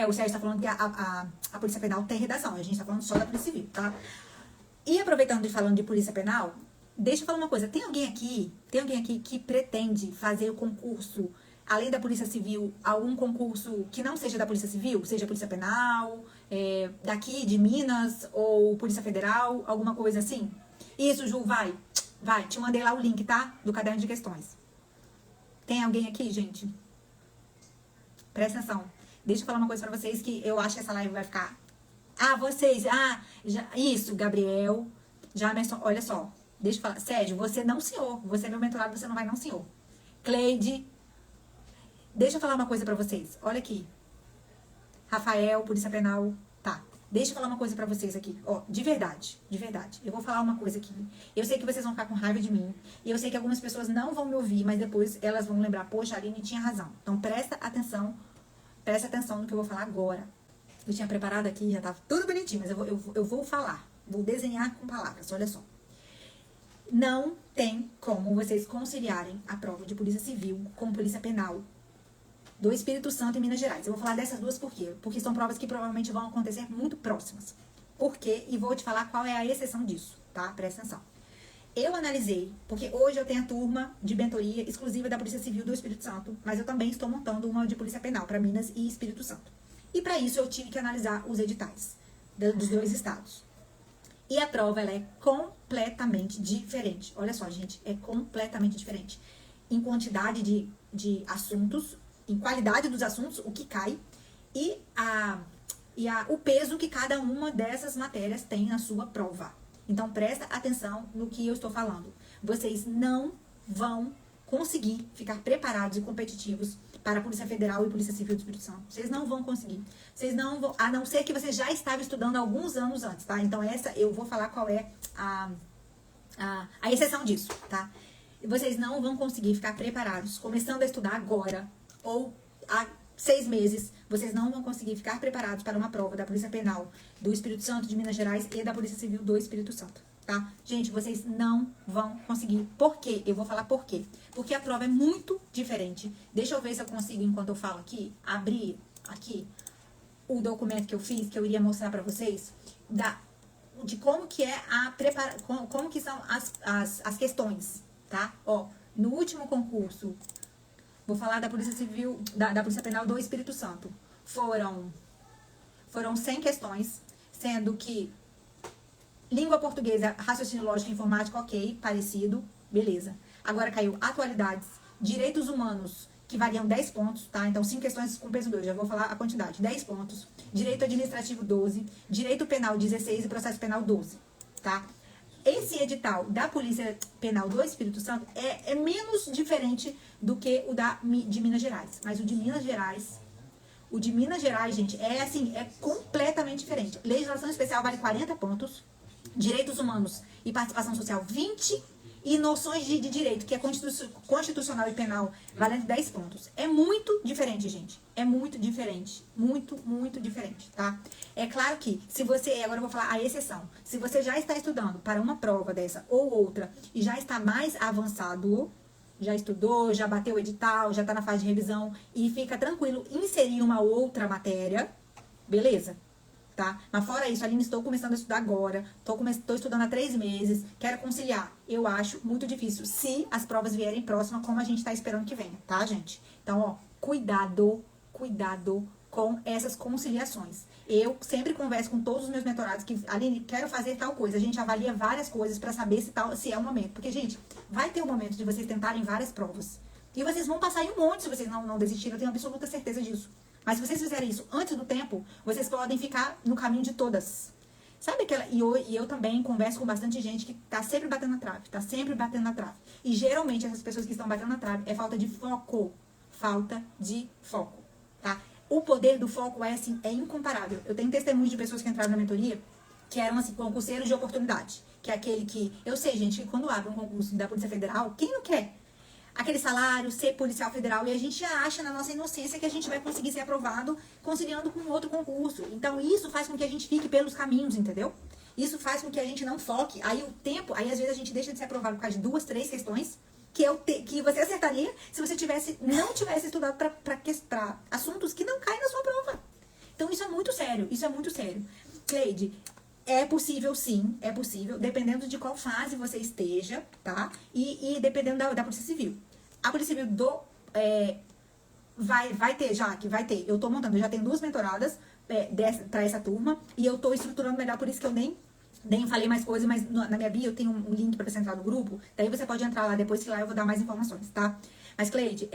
O Sérgio tá falando que a Polícia Penal tem redação. A gente tá falando só da Polícia Civil, tá? E aproveitando e falando de Polícia Penal, deixa eu falar uma coisa. Tem alguém aqui que pretende fazer o concurso, além da Polícia Civil, algum concurso que não seja da Polícia Civil, seja Polícia Penal, daqui de Minas, ou Polícia Federal, alguma coisa assim? Isso, Ju, vai, te mandei lá o link, tá? Do caderno de questões. Tem alguém aqui, gente? Presta atenção. Deixa eu falar uma coisa pra vocês que eu acho que essa live vai ficar... Isso, Gabriel, Jamerson, olha só. Deixa eu falar. Sérgio, você não, senhor. Você é meu mentorado, você não vai não, senhor. Cleide... Deixa eu falar uma coisa pra vocês. Olha aqui. Rafael, Polícia Penal. Tá. Deixa eu falar uma coisa pra vocês aqui, ó, de verdade, de verdade. Eu vou falar uma coisa aqui. Eu sei que vocês vão ficar com raiva de mim, e eu sei que algumas pessoas não vão me ouvir, mas depois elas vão lembrar, poxa, a Aline tinha razão. Então presta atenção no que eu vou falar agora. Eu tinha preparado aqui, já tava tudo bonitinho, mas eu vou falar, vou desenhar com palavras, olha só. Não tem como vocês conciliarem a prova de Polícia Civil com Polícia Penal do Espírito Santo e Minas Gerais. Eu vou falar dessas duas por quê? Porque são provas que provavelmente vão acontecer muito próximas. Por quê? E vou te falar qual é a exceção disso, tá? Presta atenção. Eu analisei, porque hoje eu tenho a turma de mentoria exclusiva da Polícia Civil do Espírito Santo, mas eu também estou montando uma de Polícia Penal para Minas e Espírito Santo. E para isso eu tive que analisar os editais dos dois estados. E a prova, ela é completamente diferente. Olha só, gente, é completamente diferente. Em quantidade de assuntos, em qualidade dos assuntos, o que cai, e o peso que cada uma dessas matérias tem na sua prova. Então, presta atenção no que eu estou falando. Vocês não vão conseguir ficar preparados e competitivos para a Polícia Federal e Polícia Civil do Espírito Santo. Vocês não vão conseguir. Vocês não vão, a não ser que você já estava estudando alguns anos antes, tá? Então, essa eu vou falar qual é a exceção disso, tá? Vocês não vão conseguir ficar preparados, começando a estudar agora, ou há 6 meses, vocês não vão conseguir ficar preparados para uma prova da Polícia Penal do Espírito Santo, de Minas Gerais e da Polícia Civil do Espírito Santo, tá? Gente, vocês não vão conseguir. Por quê? Eu vou falar por quê. Porque a prova é muito diferente. Deixa eu ver se eu consigo, enquanto eu falo aqui, abrir aqui o documento que eu fiz, que eu iria mostrar para vocês, de como que é como que são as questões, tá? Ó, no último concurso, vou falar da Polícia Civil, da Polícia Penal do Espírito Santo. Foram 100 questões, sendo que língua portuguesa, raciocínio lógico e informática, ok, parecido, beleza. Agora caiu atualidades, direitos humanos, que variam 10 pontos, tá? Então, 5 questões com peso 2, já vou falar a quantidade. 10 pontos, direito administrativo 12, direito penal 16 e processo penal 12, tá? Esse edital da Polícia Penal do Espírito Santo é menos diferente do que o de Minas Gerais. Mas o de Minas Gerais, gente, é completamente diferente. Legislação especial vale 40 pontos, direitos humanos e participação social 20 e noções de direito, que é constitucional e penal, valendo 10 pontos. É muito diferente, gente. É muito diferente. Muito, muito diferente, tá? É claro que, se você... Agora eu vou falar a exceção. Se você já está estudando para uma prova dessa ou outra e já está mais avançado, já estudou, já bateu o edital, já está na fase de revisão e fica tranquilo inserir uma outra matéria, beleza? Tá? Mas fora isso, Aline, estou começando a estudar agora, estou estudando há 3 meses, quero conciliar. Eu acho muito difícil, se as provas vierem próximas, como a gente está esperando que venha, tá, gente? Então, ó, cuidado com essas conciliações. Eu sempre converso com todos os meus mentorados que, Aline, quero fazer tal coisa. A gente avalia várias coisas para saber se é o momento. Porque, gente, vai ter um momento de vocês tentarem várias provas. E vocês vão passar em um monte se vocês não desistirem, eu tenho absoluta certeza disso. Mas se vocês fizerem isso antes do tempo, vocês podem ficar no caminho de todas. Sabe aquela... E eu também converso com bastante gente que tá sempre batendo na trave, E geralmente essas pessoas que estão batendo na trave é falta de foco. Tá? O poder do foco é incomparável. Eu tenho testemunhos de pessoas que entraram na mentoria que eram, assim, concurseiros de oportunidade. Que é aquele que... Eu sei, gente, que quando abre um concurso da Polícia Federal, quem não quer aquele salário, ser policial federal, e a gente acha na nossa inocência que a gente vai conseguir ser aprovado conciliando com outro concurso. Então, isso faz com que a gente fique pelos caminhos, entendeu? Isso faz com que a gente não foque. Aí às vezes a gente deixa de ser aprovado por causa de 2, 3 questões que você acertaria se você não tivesse estudado para assuntos que não caem na sua prova. Então, isso é muito sério, Cleide, é possível, sim, é possível, dependendo de qual fase você esteja, tá? E dependendo da Polícia Civil. A Polícia Civil vai ter. Eu tô montando, eu já tenho 2 mentoradas pra essa turma, e eu tô estruturando melhor, por isso que eu nem falei mais coisas, mas na minha bio eu tenho um link pra você entrar no grupo, daí você pode entrar lá depois, que lá eu vou dar mais informações, tá? Mas, Cleide,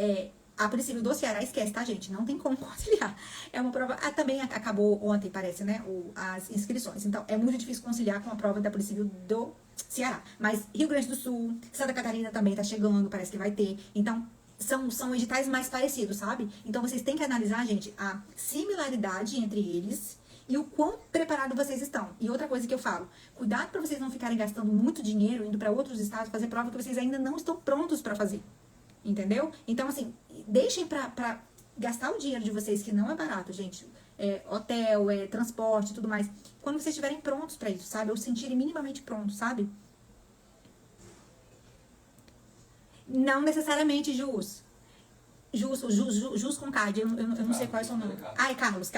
a Polícia Civil do Ceará, esquece, tá, gente? Não tem como conciliar. É uma prova... também acabou ontem, parece, né? As inscrições. Então, é muito difícil conciliar com a prova da Polícia Civil do Ceará. Mas Rio Grande do Sul, Santa Catarina também tá chegando, parece que vai ter. Então, são editais mais parecidos, sabe? Então, vocês têm que analisar, gente, a similaridade entre eles e o quão preparado vocês estão. E outra coisa que eu falo, cuidado para vocês não ficarem gastando muito dinheiro indo para outros estados fazer prova que vocês ainda não estão prontos para fazer. Entendeu? Então, assim, deixem pra gastar o dinheiro de vocês, que não é barato, gente. Hotel, transporte e tudo mais. Quando vocês estiverem prontos pra isso, sabe? Ou se sentirem minimamente prontos, sabe? Não necessariamente, Jus com Card, eu não sei qual é o seu nome. Ai, Carlos.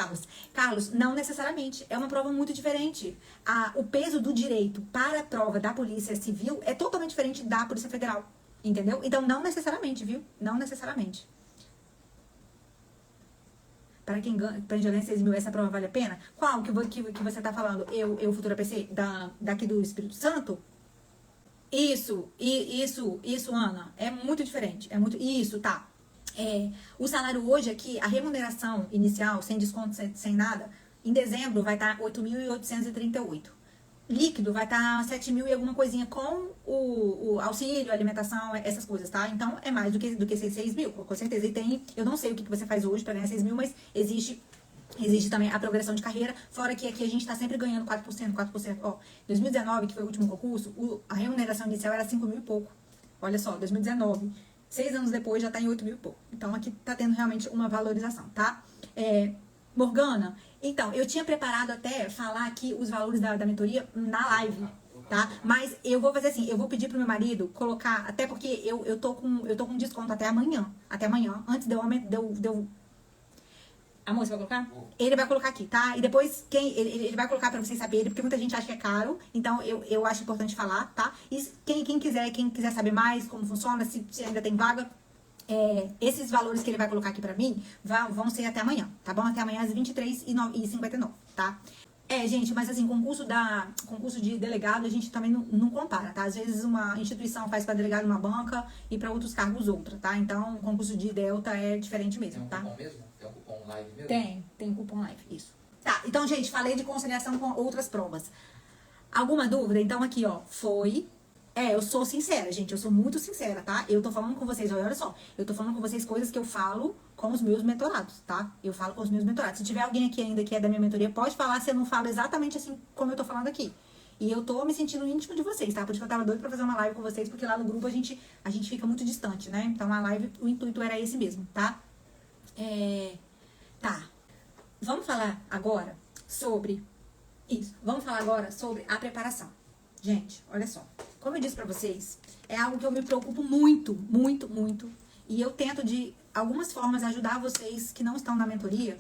Carlos, não necessariamente. É uma prova muito diferente. O peso do direito para a prova da Polícia Civil é totalmente diferente da Polícia Federal. Entendeu? Então, não necessariamente, viu? Não necessariamente. Para quem ganha 6 mil, essa prova vale a pena? Qual que você tá falando? Eu Futura PC, daqui do Espírito Santo? Isso, Ana. É muito diferente. Isso, tá. O salário hoje aqui, a remuneração inicial, sem desconto, sem nada, em dezembro vai estar 8.838. Líquido vai estar 7 mil e alguma coisinha com o auxílio, alimentação, essas coisas, tá? Então, é mais do que 6 mil, com certeza. E eu não sei o que você faz hoje para ganhar 6 mil, mas existe também a progressão de carreira, fora que aqui a gente tá sempre ganhando 4%. Ó, 2019, que foi o último concurso, a remuneração inicial era 5 mil e pouco. Olha só, 2019. 6 anos depois já tá em 8 mil e pouco. Então, aqui tá tendo realmente uma valorização, tá? Morgana, então, eu tinha preparado até falar aqui os valores da mentoria na live, tá? Mas eu vou fazer assim, eu vou pedir pro meu marido colocar, até porque eu tô com desconto até amanhã, antes de eu... Amor, você vai colocar? Ele vai colocar aqui, tá? E depois, ele vai colocar pra vocês saberem, porque muita gente acha que é caro, então eu acho importante falar, tá? E quem quiser saber mais como funciona, se ainda tem vaga... esses valores que ele vai colocar aqui pra mim vão ser até amanhã, tá bom? Até amanhã às 23h59, tá? Gente, mas assim, concurso de delegado a gente também não compara, tá? Às vezes uma instituição faz pra delegado uma banca e pra outros cargos outra, tá? Então, o concurso de Delta é diferente mesmo, tá? Tem um cupom mesmo? Tem um cupom live mesmo? Tem cupom live, isso. Tá, então, gente, falei de conciliação com outras provas. Alguma dúvida? Então, aqui, ó, eu sou sincera, gente, eu sou muito sincera, tá? Eu tô falando com vocês, olha só, eu tô falando com vocês coisas que eu falo com os meus mentorados, tá? Eu falo com os meus mentorados. Se tiver alguém aqui ainda que é da minha mentoria, pode falar se eu não falo exatamente assim como eu tô falando aqui. E eu tô me sentindo íntimo de vocês, tá? Por isso que eu tava doida pra fazer uma live com vocês, porque lá no grupo a gente fica muito distante, né? Então a live, o intuito era esse mesmo, tá? Tá. Vamos falar agora sobre isso. Vamos falar agora sobre a preparação. Gente, olha só. Como eu disse pra vocês, é algo que eu me preocupo muito, muito, muito. E eu tento de algumas formas ajudar vocês que não estão na mentoria.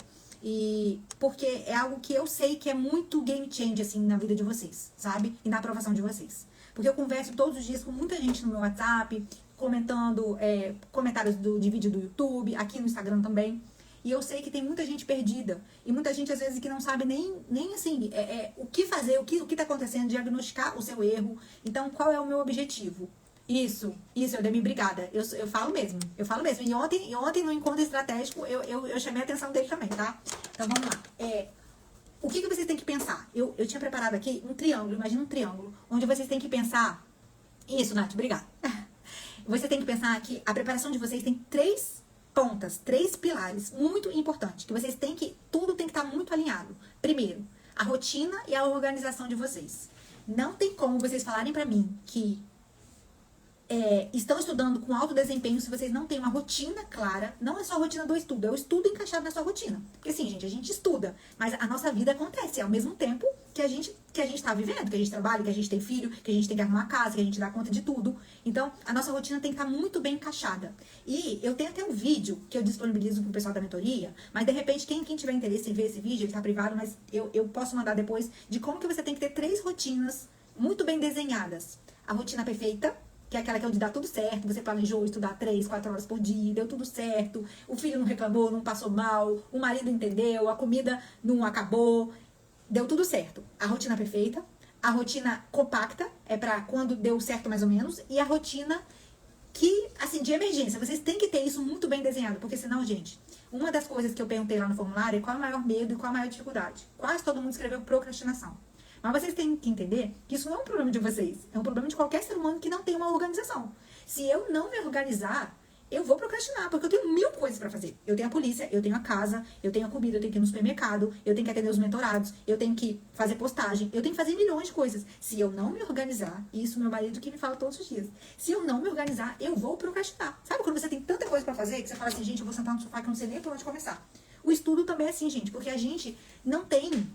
Porque é algo que eu sei que é muito game change, assim, na vida de vocês, sabe? E na aprovação de vocês. Porque eu converso todos os dias com muita gente no meu WhatsApp, comentando comentários de vídeo do YouTube, aqui no Instagram também. E eu sei que tem muita gente perdida. E muita gente, às vezes, que não sabe nem assim, o que fazer, o que tá acontecendo, diagnosticar o seu erro. Então, qual é o meu objetivo? Isso, Eudemir, obrigada. Eu falo mesmo. E ontem no encontro estratégico, eu chamei a atenção dele também, tá? Então, vamos lá. O que vocês têm que pensar? Eu tinha preparado aqui um triângulo, imagina um triângulo, onde vocês têm que pensar... Isso, Nath, obrigada. Você tem que pensar que a preparação de vocês tem 3 pontas, 3 pilares muito importantes, que vocês têm que, tudo tem que estar muito alinhado. Primeiro, a rotina e a organização de vocês. Não tem como vocês falarem pra mim que estão estudando com alto desempenho se vocês não têm uma rotina clara. Não é só a rotina do estudo, é o estudo encaixado na sua rotina. Porque assim, gente, a gente estuda, mas a nossa vida acontece ao mesmo tempo que a gente tá vivendo, que a gente trabalha, que a gente tem filho, que a gente tem que arrumar casa, que a gente dá conta de tudo. Então, a nossa rotina tem que estar muito bem encaixada. E eu tenho até um vídeo que eu disponibilizo pro pessoal da mentoria, mas de repente, quem tiver interesse em ver esse vídeo, ele tá privado, mas eu posso mandar depois, de como que você tem que ter 3 rotinas muito bem desenhadas. A rotina perfeita, que é aquela que é onde dá tudo certo, você planejou estudar 3, 4 horas por dia, deu tudo certo, o filho não reclamou, não passou mal, o marido entendeu, a comida não acabou, deu tudo certo. A rotina perfeita, a rotina compacta, é pra quando deu certo mais ou menos, e a rotina que, assim, de emergência, vocês têm que ter isso muito bem desenhado, porque senão, gente, uma das coisas que eu perguntei lá no formulário é qual é o maior medo e qual é a maior dificuldade. Quase todo mundo escreveu procrastinação. Mas vocês têm que entender que isso não é um problema de vocês. É um problema de qualquer ser humano que não tem uma organização. Se eu não me organizar, eu vou procrastinar, porque eu tenho 1000 coisas pra fazer. Eu tenho a polícia, eu tenho a casa, eu tenho a comida, eu tenho que ir no supermercado, eu tenho que atender os mentorados, eu tenho que fazer postagem, eu tenho que fazer milhões de coisas. Se eu não me organizar, e isso meu marido que me fala todos os dias, se eu não me organizar, eu vou procrastinar. Sabe quando você tem tanta coisa pra fazer, que você fala assim, gente, eu vou sentar no sofá que eu não sei nem por onde começar. O estudo também é assim, gente, porque a gente não tem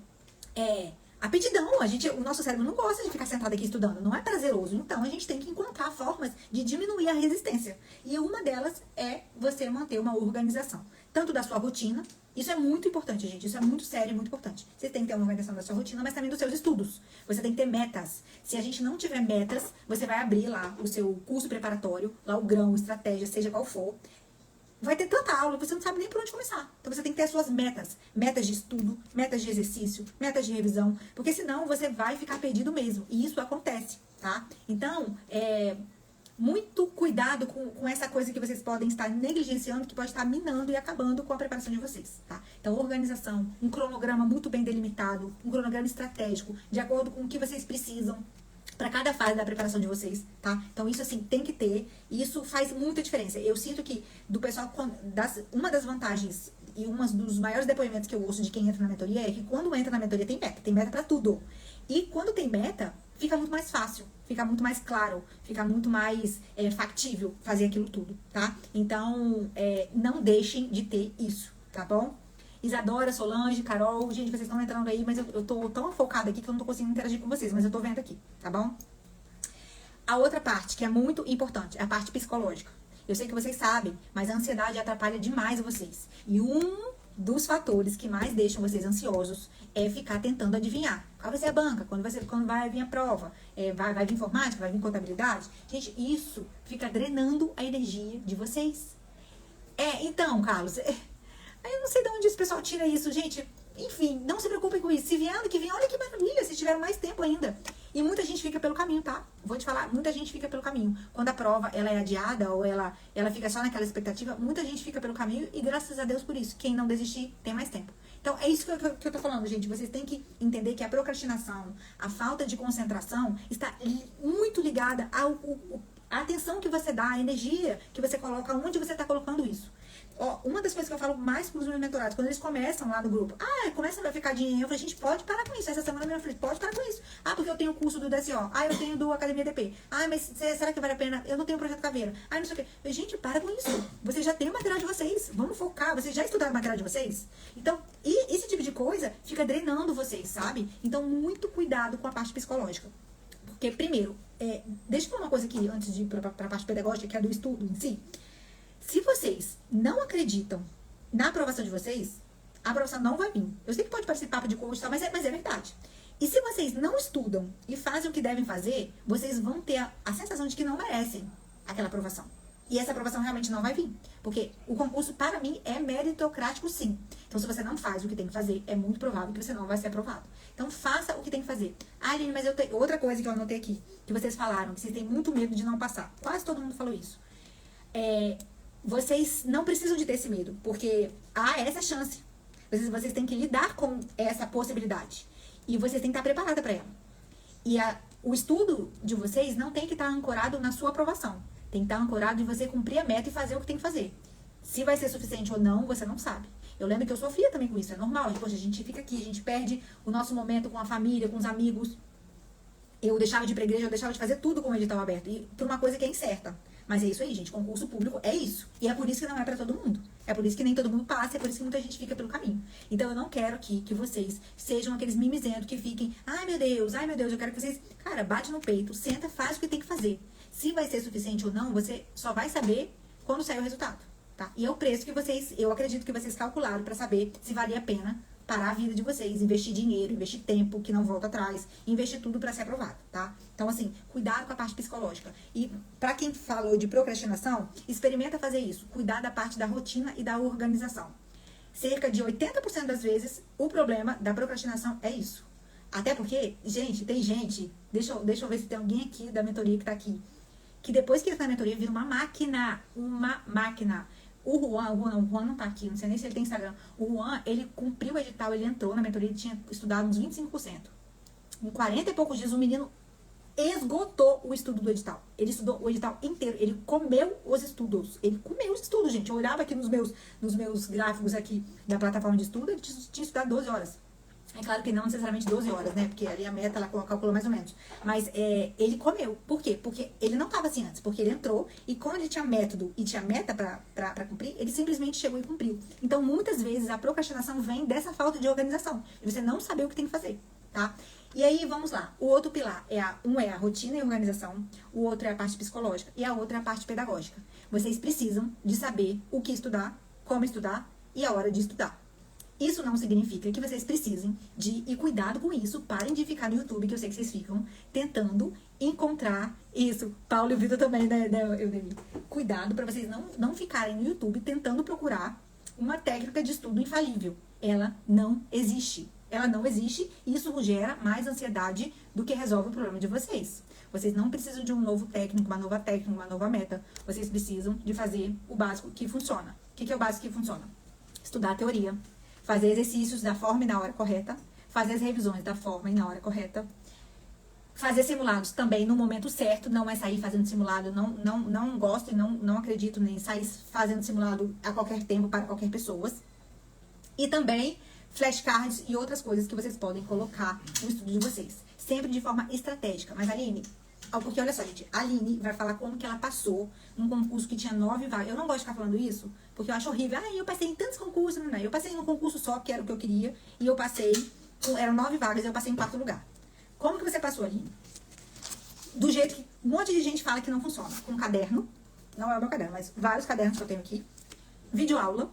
aptidão. O nosso cérebro não gosta de ficar sentado aqui estudando, não é prazeroso. Então, a gente tem que encontrar formas de diminuir a resistência. E uma delas é você manter uma organização, tanto da sua rotina. Isso é muito importante, gente. Isso é muito sério e muito importante. Você tem que ter uma organização da sua rotina, mas também dos seus estudos. Você tem que ter metas. Se a gente não tiver metas, você vai abrir lá o seu curso preparatório, lá o grão, estratégia, seja qual for. Vai ter tanta aula, você não sabe nem por onde começar. Então você tem que ter as suas metas. Metas de estudo, metas de exercício, metas de revisão. Porque senão você vai ficar perdido mesmo. E isso acontece, tá? Então, muito cuidado com essa coisa que vocês podem estar negligenciando, que pode estar minando e acabando com a preparação de vocês, tá? Então, organização, um cronograma muito bem delimitado, um cronograma estratégico, de acordo com o que vocês precisam para cada fase da preparação de vocês, tá? Então, isso, assim, tem que ter. E isso faz muita diferença. Eu sinto que, do pessoal, uma das vantagens e um dos maiores depoimentos que eu ouço de quem entra na mentoria é que quando entra na mentoria tem meta pra tudo. E quando tem meta, fica muito mais fácil, fica muito mais claro, fica muito mais factível fazer aquilo tudo, tá? Então, não deixem de ter isso, tá bom? Isadora, Solange, Carol, gente, vocês estão entrando aí, mas eu tô tão focada aqui que eu não tô conseguindo interagir com vocês, mas eu tô vendo aqui, tá bom? A outra parte, que é muito importante, é a parte psicológica. Eu sei que vocês sabem, mas a ansiedade atrapalha demais vocês. E um dos fatores que mais deixam vocês ansiosos é ficar tentando adivinhar. Qual vai ser a banca? Quando vai vir a prova? Vai vir informática? Vai vir contabilidade? Gente, isso fica drenando a energia de vocês. Então, Carlos... Eu não sei de onde esse pessoal tira isso, gente. Enfim, não se preocupem com isso. Se vier ano que vem, olha que maravilha, se tiver mais tempo ainda. E muita gente fica pelo caminho, tá? Vou te falar, muita gente fica pelo caminho. Quando a prova ela é adiada ou ela fica só naquela expectativa, muita gente fica pelo caminho e graças a Deus por isso. Quem não desistir, tem mais tempo. Então, é isso que eu tô falando, gente. Vocês têm que entender que a procrastinação, a falta de concentração, está muito ligada à atenção que você dá, à energia que você coloca, onde você está colocando isso. Uma das coisas que eu falo mais para os meus mentorados, quando eles começam lá no grupo, começa a ficar dinheiro, eu falei, gente, pode parar com isso. Essa semana eu falei, pode parar com isso. Porque eu tenho o curso do DSO. Eu tenho do Academia DP. Mas será que vale a pena? Eu não tenho projeto Caveira. Não sei o quê. Eu, gente, para com isso. Vocês já têm o material de vocês. Vamos focar. Vocês já estudaram o material de vocês? Então, e esse tipo de coisa fica drenando vocês, sabe? Então, muito cuidado com a parte psicológica. Porque, primeiro, deixa eu falar uma coisa aqui, antes de ir para a parte pedagógica, que é do estudo em si. Se vocês não acreditam na aprovação de vocês, a aprovação não vai vir. Eu sei que pode parecer papo de coach, mas é verdade. E se vocês não estudam e fazem o que devem fazer, vocês vão ter a sensação de que não merecem aquela aprovação. E essa aprovação realmente não vai vir. Porque o concurso, para mim, é meritocrático, sim. Então, se você não faz o que tem que fazer, é muito provável que você não vai ser aprovado. Então, faça o que tem que fazer. Aline, mas eu tenho outra coisa que eu anotei aqui, que vocês falaram, que vocês têm muito medo de não passar. Quase todo mundo falou isso. Vocês não precisam de ter esse medo, porque há essa chance. Vocês têm que lidar com essa possibilidade. E vocês têm que estar preparada para ela. E o estudo de vocês não tem que estar ancorado na sua aprovação. Tem que estar ancorado em você cumprir a meta e fazer o que tem que fazer. Se vai ser suficiente ou não, você não sabe. Eu lembro que eu sofria também com isso, é normal. Poxa, a gente fica aqui, a gente perde o nosso momento com a família, com os amigos. Eu deixava de ir pra igreja, eu deixava de fazer tudo com o edital aberto. E por uma coisa que é incerta. Mas é isso aí, gente. Concurso público é isso. E é por isso que não é pra todo mundo. É por isso que nem todo mundo passa, é por isso que muita gente fica pelo caminho. Então eu não quero aqui que vocês sejam aqueles mimizentos que fiquem, ai meu Deus, eu quero que vocês, cara, bate no peito, senta, faz o que tem que fazer. Se vai ser suficiente ou não, você só vai saber quando sair o resultado, tá? E é o preço que eu acredito que vocês calcularam pra saber se valia a pena parar a vida de vocês, investir dinheiro, investir tempo que não volta atrás, investir tudo pra ser aprovado, tá? Então, assim, cuidado com a parte psicológica. E pra quem falou de procrastinação, experimenta fazer isso. Cuidar da parte da rotina e da organização. Cerca de 80% das vezes, o problema da procrastinação é isso. Até porque, gente, tem gente, deixa eu ver se tem alguém aqui da mentoria que tá aqui, que depois que entra na mentoria vira uma máquina. O Juan não tá aqui, não sei nem se ele tem Instagram. O Juan, ele cumpriu o edital, ele entrou na mentoria, ele tinha estudado uns 25%. Em 40 e poucos dias, o menino esgotou o estudo do edital. Ele estudou o edital inteiro. Ele comeu os estudos. Ele comeu os estudos, gente. Eu olhava aqui nos meus gráficos aqui da plataforma de estudo, ele tinha estudado 12 horas. É claro que não necessariamente 12 horas, né? Porque ali a meta, ela calculou mais ou menos. Mas ele comeu. Por quê? Porque ele não estava assim antes. Porque ele entrou e como ele tinha método e tinha meta pra cumprir, ele simplesmente chegou e cumpriu. Então, muitas vezes, a procrastinação vem dessa falta de organização. De você não saber o que tem que fazer, tá? E aí, vamos lá. O outro pilar um é a rotina e organização. O outro é a parte psicológica. E a outra é a parte pedagógica. Vocês precisam de saber o que estudar, como estudar e a hora de estudar. Isso não significa que vocês precisem de, e cuidado com isso, parem de ficar no YouTube, que eu sei que vocês ficam tentando encontrar isso. Paulo e o Vitor também, né, Eudemir? Cuidado para vocês não ficarem no YouTube tentando procurar uma técnica de estudo infalível. Ela não existe. Ela não existe e isso gera mais ansiedade do que resolve o problema de vocês. Vocês não precisam de um novo técnico, uma nova técnica, uma nova meta. Vocês precisam de fazer o básico que funciona. O que é o básico que funciona? Estudar a teoria. Fazer exercícios da forma e na hora correta. Fazer as revisões da forma e na hora correta. Fazer simulados também no momento certo. Não é sair fazendo simulado. Não gosto e não acredito nem sair fazendo simulado a qualquer tempo para qualquer pessoa. E também flashcards e outras coisas que vocês podem colocar no estudo de vocês. Sempre de forma estratégica. Mas, Aline, porque olha só, gente, a Aline vai falar como que ela passou num concurso que tinha 9 vagas. Eu não gosto de ficar falando isso, porque eu acho horrível. Eu passei em tantos concursos, não. Eu passei num concurso só, que era o que eu queria, e eu passei, eram 9 vagas, e eu passei em 4º lugar. Como que você passou, Aline? Do jeito que um monte de gente fala que não funciona. Com um caderno, não é o meu caderno, mas vários cadernos que eu tenho aqui, videoaula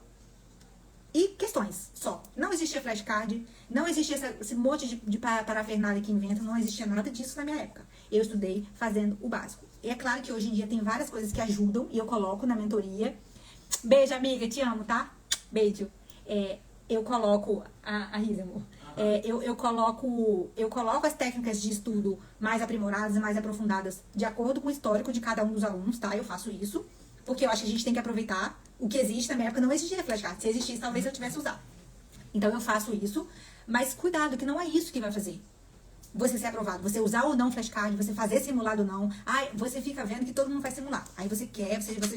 e questões, só. Não existia flashcard, não existia esse monte de parafernália que inventa, não existia nada disso na minha época. Eu estudei fazendo o básico. E é claro que hoje em dia tem várias coisas que ajudam e eu coloco na mentoria. Beijo, amiga, te amo, tá? Beijo. Eu coloco a Risa, amor. Eu coloco as técnicas de estudo mais aprimoradas e mais aprofundadas de acordo com o histórico de cada um dos alunos, tá? Eu faço isso, porque eu acho que a gente tem que aproveitar o que existe. Na minha época não existia flashcard. Se existisse, talvez eu tivesse usado. Então eu faço isso, mas cuidado, que não é isso que vai fazer você ser aprovado. Você usar ou não flashcard, você fazer simulado ou não. Você fica vendo que todo mundo faz simulado. Aí você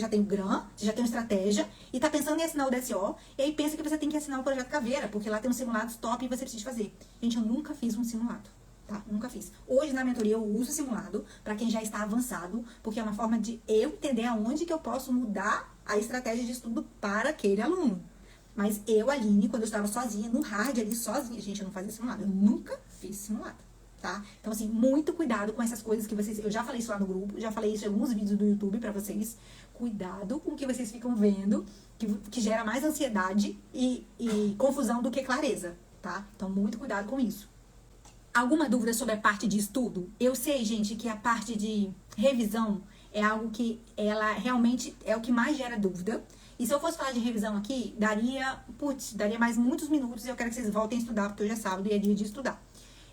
já tem o GRAM, você já tem uma estratégia e tá pensando em assinar o DSO, e aí pensa que você tem que assinar o Projeto Caveira, porque lá tem uns simulados top e você precisa fazer. Gente, eu nunca fiz um simulado, tá? Nunca fiz. Hoje na mentoria eu uso simulado para quem já está avançado, porque é uma forma de eu entender aonde que eu posso mudar a estratégia de estudo para aquele aluno. Mas eu, Aline, quando eu estava sozinha, no hard ali, sozinha, gente, eu não fazia simulado. Eu nunca fiz simulado. Tá? Então, assim, muito cuidado com essas coisas que vocês... Eu já falei isso lá no grupo, já falei isso em alguns vídeos do YouTube pra vocês. Cuidado com o que vocês ficam vendo, que gera mais ansiedade e confusão do que clareza, tá? Então, muito cuidado com isso. Alguma dúvida sobre a parte de estudo? Eu sei, gente, que a parte de revisão é algo que ela realmente é o que mais gera dúvida. E se eu fosse falar de revisão aqui, daria mais muitos minutos e eu quero que vocês voltem a estudar, porque hoje é sábado e é dia de estudar.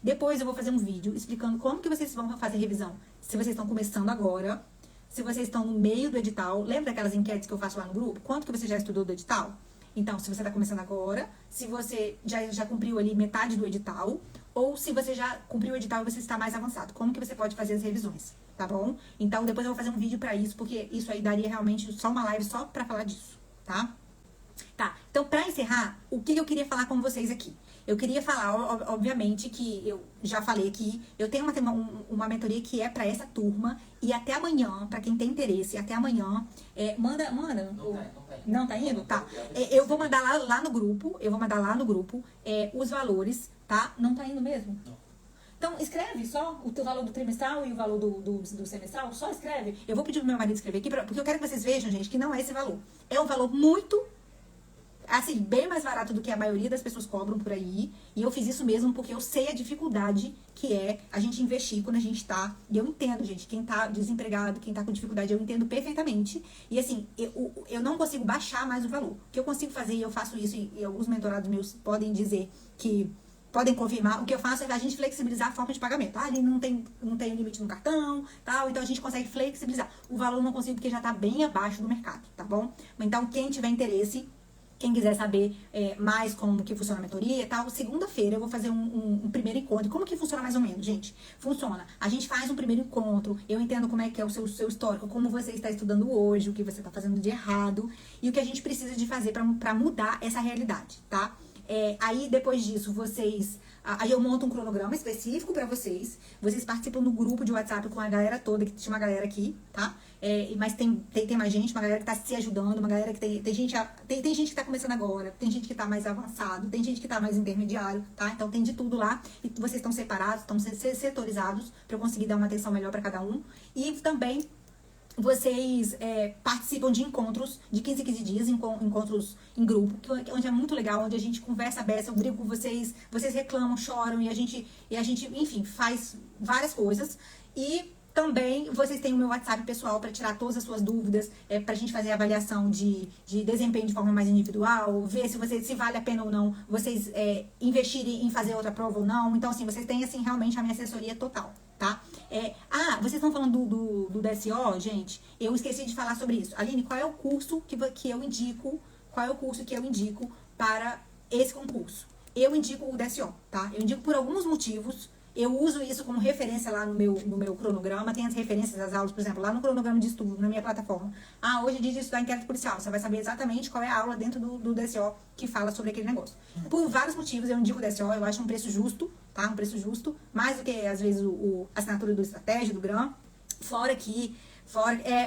Depois eu vou fazer um vídeo explicando como que vocês vão fazer revisão. Se vocês estão começando agora, se vocês estão no meio do edital. Lembra daquelas enquetes que eu faço lá no grupo? Quanto que você já estudou do edital? Então, se você está começando agora, se você já cumpriu ali metade do edital, ou se você já cumpriu o edital e você está mais avançado. Como que você pode fazer as revisões, tá bom? Então, depois eu vou fazer um vídeo pra isso, porque isso aí daria realmente só uma live só pra falar disso, tá? Tá, então pra encerrar, o que eu queria falar com vocês aqui? Eu queria falar, obviamente, que eu já falei aqui, eu tenho uma mentoria que é pra essa turma, e até amanhã, pra quem tem interesse, até amanhã, manda... Não tá indo? Tá. Eu vou mandar lá no grupo, os valores, tá? Não tá indo mesmo? Não. Então, escreve só o teu valor do trimestral e o valor do semestral, só escreve. Eu vou pedir pro meu marido escrever aqui, porque eu quero que vocês vejam, gente, que não é esse valor. É um valor muito... assim, bem mais barato do que a maioria das pessoas cobram por aí. E eu fiz isso mesmo porque eu sei a dificuldade que é a gente investir quando a gente tá... E eu entendo, gente, quem tá desempregado, quem tá com dificuldade, eu entendo perfeitamente. E assim, eu não consigo baixar mais o valor. O que eu consigo fazer, e eu faço isso, e alguns mentorados meus podem dizer que... podem confirmar, o que eu faço é a gente flexibilizar a forma de pagamento. Ali não tem limite no cartão, tal, então a gente consegue flexibilizar. O valor eu não consigo porque já tá bem abaixo do mercado, tá bom? Então, quem tiver interesse... Quem quiser saber mais como que funciona a mentoria e tal, segunda-feira eu vou fazer um primeiro encontro. Como que funciona mais ou menos, gente? Funciona. A gente faz um primeiro encontro, eu entendo como é que é o seu histórico, como você está estudando hoje, o que você está fazendo de errado e o que a gente precisa de fazer para mudar essa realidade, tá? Aí, depois disso, aí eu monto um cronograma específico pra vocês. Vocês participam do grupo de WhatsApp com a galera toda, que tinha uma galera aqui, tá? Mas tem mais gente, uma galera que tá se ajudando, uma galera que tem gente que tá começando agora, tem gente que tá mais avançado, tem gente que tá mais intermediário, tá? Então tem de tudo lá. E vocês estão separados, estão setorizados pra eu conseguir dar uma atenção melhor pra cada um. E também vocês participam de encontros de 15 em 15 dias, encontros em grupo, onde é muito legal, onde a gente conversa beça, eu brigo com vocês reclamam, choram e a gente, enfim, faz várias coisas. E também vocês têm o meu WhatsApp pessoal para tirar todas as suas dúvidas, pra gente fazer a avaliação de desempenho de forma mais individual, ver se vale a pena ou não vocês investirem em fazer outra prova ou não. Então, assim, vocês têm, assim, realmente a minha assessoria total, tá? Vocês estão falando do DSO, gente? Eu esqueci de falar sobre isso. Aline, qual é o curso que eu indico? Qual é o curso que eu indico para esse concurso? Eu indico o DSO, tá? Eu indico por alguns motivos. Eu uso isso como referência lá no meu cronograma. Tem as referências das aulas, por exemplo, lá no cronograma de estudo, na minha plataforma. Hoje é dia de estudar inquérito policial. Você vai saber exatamente qual é a aula dentro do DSO que fala sobre aquele negócio. Por vários motivos, eu indico o DSO. Eu acho um preço justo, tá? Um preço justo. Mais do que, às vezes, a assinatura do Estratégia, do GRAM. Fora que...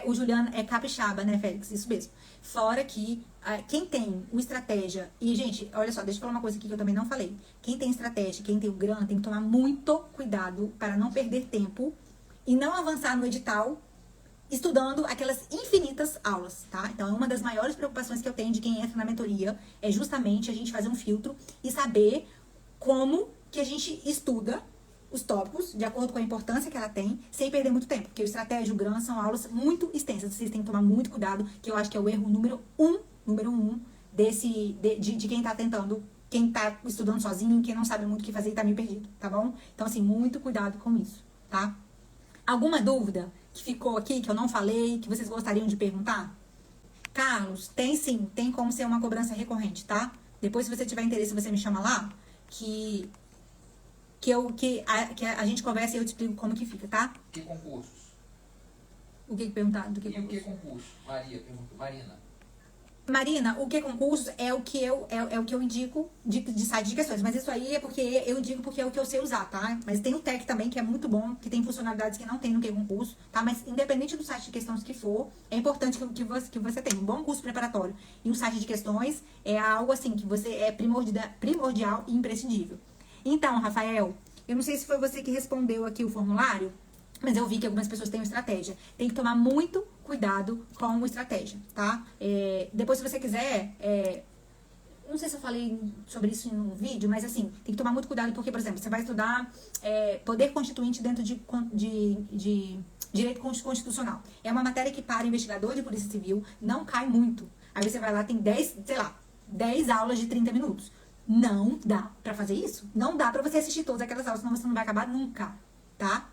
o Juliano é capixaba, né, Félix? Isso mesmo. Fora que quem tem o Estratégia... E, gente, olha só, deixa eu falar uma coisa aqui que eu também não falei. Quem tem Estratégia, quem tem o GRAM, tem que tomar muito cuidado para não perder tempo e não avançar no edital estudando aquelas infinitas aulas, tá? Então, é uma das maiores preocupações que eu tenho de quem entra na mentoria é justamente a gente fazer um filtro e saber como que a gente estuda os tópicos, de acordo com a importância que ela tem, sem perder muito tempo. Porque o Estratégia e o GRAM são aulas muito extensas. Vocês têm que tomar muito cuidado, que eu acho que é o erro número um de quem tá tentando, quem tá estudando sozinho, quem não sabe muito o que fazer e tá meio perdido, tá bom? Então, assim, muito cuidado com isso, tá? Alguma dúvida que ficou aqui, que eu não falei, que vocês gostariam de perguntar? Carlos, tem sim, tem como ser uma cobrança recorrente, tá? Depois, se você tiver interesse, você me chama lá, que a gente conversa e eu te explico como que fica, tá? Que concursos? O que perguntaram? Do que E o concurso? que concurso? Maria perguntou. Marina, o que concurso é o que eu indico de site de questões. Mas isso aí é porque eu indico porque é o que eu sei usar, tá? Mas tem o TEC também, que é muito bom, que tem funcionalidades que não tem no que concurso, tá? Mas independente do site de questões que for, é importante que você tenha um bom curso preparatório. E um site de questões é algo assim, que você é primordial e imprescindível. Então, Rafael, eu não sei se foi você que respondeu aqui o formulário, mas eu vi que algumas pessoas têm uma estratégia. Tem que tomar muito cuidado com a estratégia, tá? Depois, se você quiser... não sei se eu falei sobre isso no vídeo, mas assim, tem que tomar muito cuidado porque, por exemplo, você vai estudar poder constituinte dentro de direito constitucional. É uma matéria que para investigador de polícia civil não cai muito. Aí você vai lá, tem 10 aulas de 30 minutos. Não dá pra fazer isso. Não dá pra você assistir todas aquelas aulas, senão você não vai acabar nunca, tá?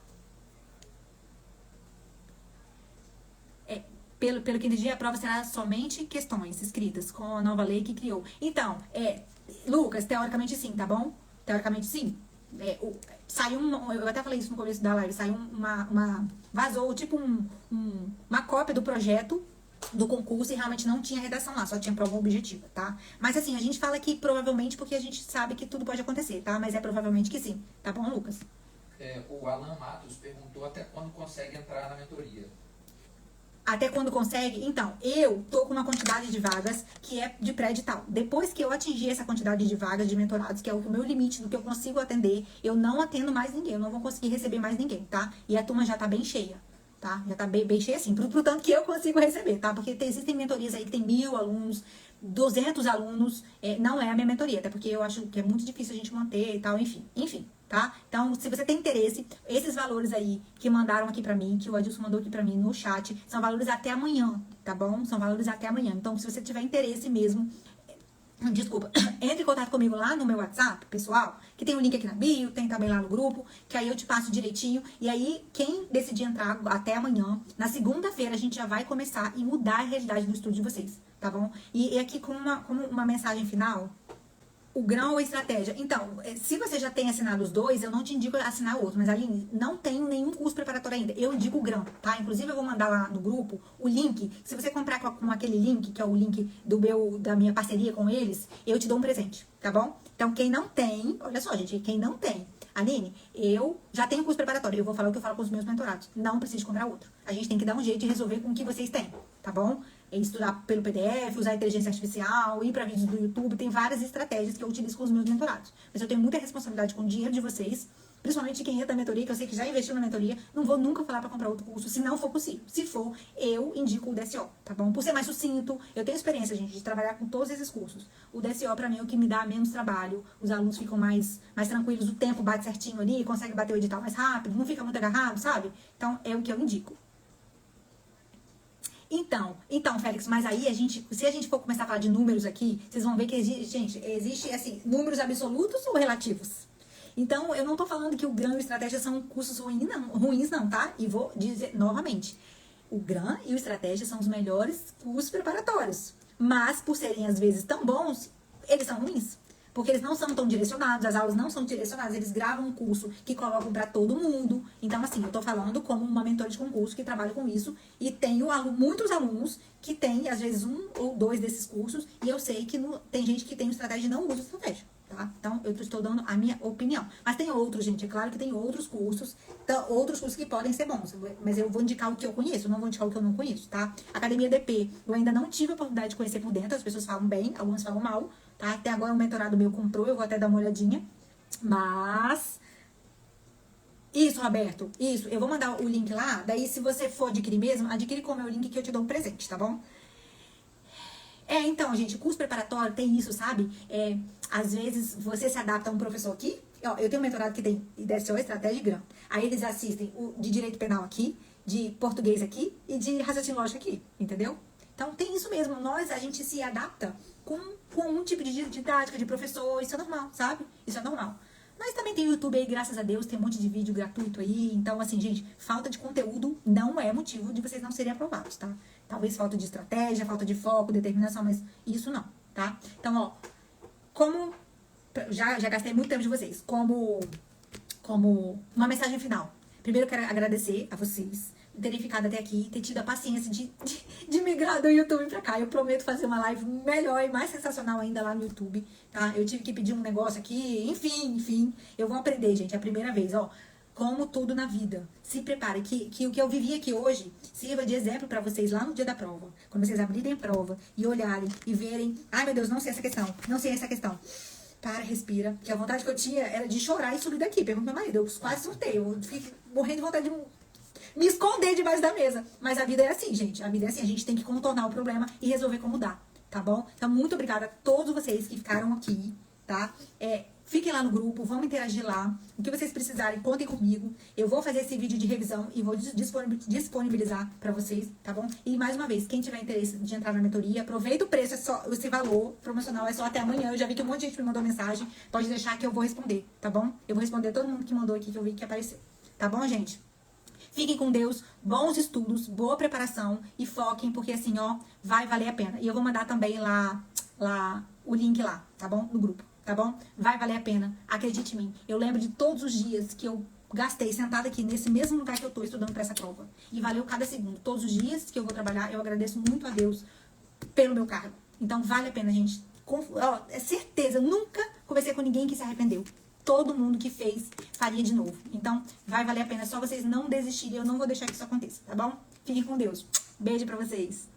Pelo que entendi, a prova será somente questões escritas com a nova lei que criou. Então, Lucas, teoricamente sim, tá bom? Teoricamente sim. Saiu eu até falei isso no começo da live, saiu vazou tipo uma cópia do projeto do concurso e realmente não tinha redação lá, só tinha prova objetiva, tá? Mas assim, a gente fala que provavelmente porque a gente sabe que tudo pode acontecer, tá? Mas é provavelmente que sim, tá bom, Lucas? O Alan Matos perguntou até quando consegue entrar na mentoria. Até quando consegue? Então, eu tô com uma quantidade de vagas que é de pré-edital. Depois que eu atingir essa quantidade de vagas de mentorados, que é o meu limite do que eu consigo atender, eu não atendo mais ninguém, eu não vou conseguir receber mais ninguém, tá? E a turma já tá bem cheia, tá? Já tá bem cheia assim, pro tanto que eu consigo receber, tá? Porque existem mentorias aí que tem 1000 alunos, 200 alunos, não é a minha mentoria, até porque eu acho que é muito difícil a gente manter e tal, enfim, tá? Então, se você tem interesse, esses valores aí que mandaram aqui pra mim, que o Adilson mandou aqui pra mim no chat, são valores até amanhã, tá bom? São valores até amanhã. Então, se você tiver interesse mesmo, desculpa, entre em contato comigo lá no meu WhatsApp, pessoal, que tem o link aqui na bio, tem também lá no grupo, que aí eu te passo direitinho. E aí, quem decidir entrar até amanhã, na segunda-feira a gente já vai começar e mudar a realidade do estudo de vocês, tá bom? E aqui como uma mensagem final, o grão ou a estratégia. Então, se você já tem assinado os dois, eu não te indico assinar outro. Mas, Aline, não tenho nenhum curso preparatório ainda. Eu indico o grão, tá? Inclusive, eu vou mandar lá no grupo o link. Se você comprar com aquele link, que é o link da minha parceria com eles, eu te dou um presente, tá bom? Então, quem não tem, olha só, gente, quem não tem, Aline, eu já tenho curso preparatório. Eu vou falar o que eu falo com os meus mentorados. Não preciso comprar outro. A gente tem que dar um jeito de resolver com o que vocês têm, tá bom? Estudar pelo PDF, usar inteligência artificial, ir para vídeos do YouTube, tem várias estratégias que eu utilizo com os meus mentorados. Mas eu tenho muita responsabilidade com o dinheiro de vocês, principalmente quem entra na mentoria, que eu sei que já investiu na mentoria, não vou nunca falar para comprar outro curso, se não for possível. Se for, eu indico o DSO, tá bom? Por ser mais sucinto, eu tenho experiência, gente, de trabalhar com todos esses cursos. O DSO, para mim, é o que me dá menos trabalho, os alunos ficam mais tranquilos, o tempo bate certinho ali, consegue bater o edital mais rápido, não fica muito agarrado, sabe? Então, é o que eu indico. Então, Félix, mas aí se a gente for começar a falar de números aqui, vocês vão ver que existe assim, números absolutos ou relativos. Então, eu não tô falando que o GRAM e o Estratégia são cursos ruins não, tá? E vou dizer novamente, o GRAM e o Estratégia são os melhores cursos preparatórios. Mas, por serem às vezes tão bons, eles são ruins. Porque eles não são tão direcionados, as aulas não são direcionadas, eles gravam um curso que colocam para todo mundo. Então, assim, eu tô falando como uma mentora de concurso que trabalha com isso e tenho muitos alunos que têm, às vezes, 1 ou 2 desses cursos e eu sei que tem gente que tem estratégia e não usa estratégia, tá? Então, eu estou dando a minha opinião. Mas tem outros, gente, é claro que tem outros cursos que podem ser bons, mas eu vou indicar o que eu conheço, não vou indicar o que eu não conheço, tá? Academia DP, eu ainda não tive a oportunidade de conhecer por dentro, as pessoas falam bem, algumas falam mal, tá? Até agora um mentorado meu comprou, eu vou até dar uma olhadinha. Mas... Isso, Roberto. Isso. Eu vou mandar o link lá. Daí, se você for adquirir mesmo, adquire com o meu link que eu te dou um presente, tá bom? Então, gente, curso preparatório tem isso, sabe? Às vezes, você se adapta a um professor aqui. Ó, eu tenho um mentorado que tem DSO, Estratégia e GRAM. Aí, eles assistem o de Direito Penal aqui, de Português aqui e de Raciocínio Lógico aqui, entendeu? Então, tem isso mesmo. A gente se adapta com um tipo de didática de professor. Isso é normal, sabe? Isso é normal. Mas também tem o YouTube aí, graças a Deus, tem um monte de vídeo gratuito aí. Então, assim, gente, falta de conteúdo não é motivo de vocês não serem aprovados, tá? Talvez falta de estratégia, falta de foco, determinação, mas isso não, tá? Então, ó, já gastei muito tempo de vocês. Como uma mensagem final. Primeiro, eu quero agradecer a vocês terem ficado até aqui, ter tido a paciência de migrar do YouTube pra cá. Eu prometo fazer uma live melhor e mais sensacional ainda lá no YouTube, tá? Eu tive que pedir um negócio aqui, enfim. Eu vou aprender, gente, é a primeira vez, ó. Como tudo na vida. Se prepare, que o que eu vivi aqui hoje sirva de exemplo pra vocês lá no dia da prova. Quando vocês abrirem a prova e olharem e verem, ai meu Deus, não sei essa questão. Para, respira. Que a vontade que eu tinha era de chorar e subir daqui. Pergunta pro meu marido, eu quase surtei. Eu fiquei morrendo de vontade de me esconder debaixo da mesa. Mas a vida é assim, gente. A vida é assim. A gente tem que contornar o problema e resolver como dá, tá bom? Então, muito obrigada a todos vocês que ficaram aqui, tá? Fiquem lá no grupo, vamos interagir lá. O que vocês precisarem, contem comigo. Eu vou fazer esse vídeo de revisão e vou disponibilizar pra vocês, tá bom? E mais uma vez, quem tiver interesse de entrar na mentoria, aproveita o preço, esse valor promocional é só até amanhã. Eu já vi que um monte de gente me mandou mensagem. Pode deixar que eu vou responder, tá bom? Eu vou responder todo mundo que mandou aqui, que eu vi que apareceu. Tá bom, gente? Fiquem com Deus, bons estudos, boa preparação e foquem, porque assim, ó, vai valer a pena. E eu vou mandar também lá o link lá, tá bom? No grupo, tá bom? Vai valer a pena, acredite em mim. Eu lembro de todos os dias que eu gastei sentada aqui nesse mesmo lugar que eu tô estudando pra essa prova. E valeu cada segundo. Todos os dias que eu vou trabalhar, eu agradeço muito a Deus pelo meu cargo. Então vale a pena, gente. É certeza, eu nunca conversei com ninguém que se arrependeu. Todo mundo que fez faria de novo. Então, vai valer a pena. É só vocês não desistirem. Eu não vou deixar que isso aconteça, tá bom? Fiquem com Deus. Beijo pra vocês.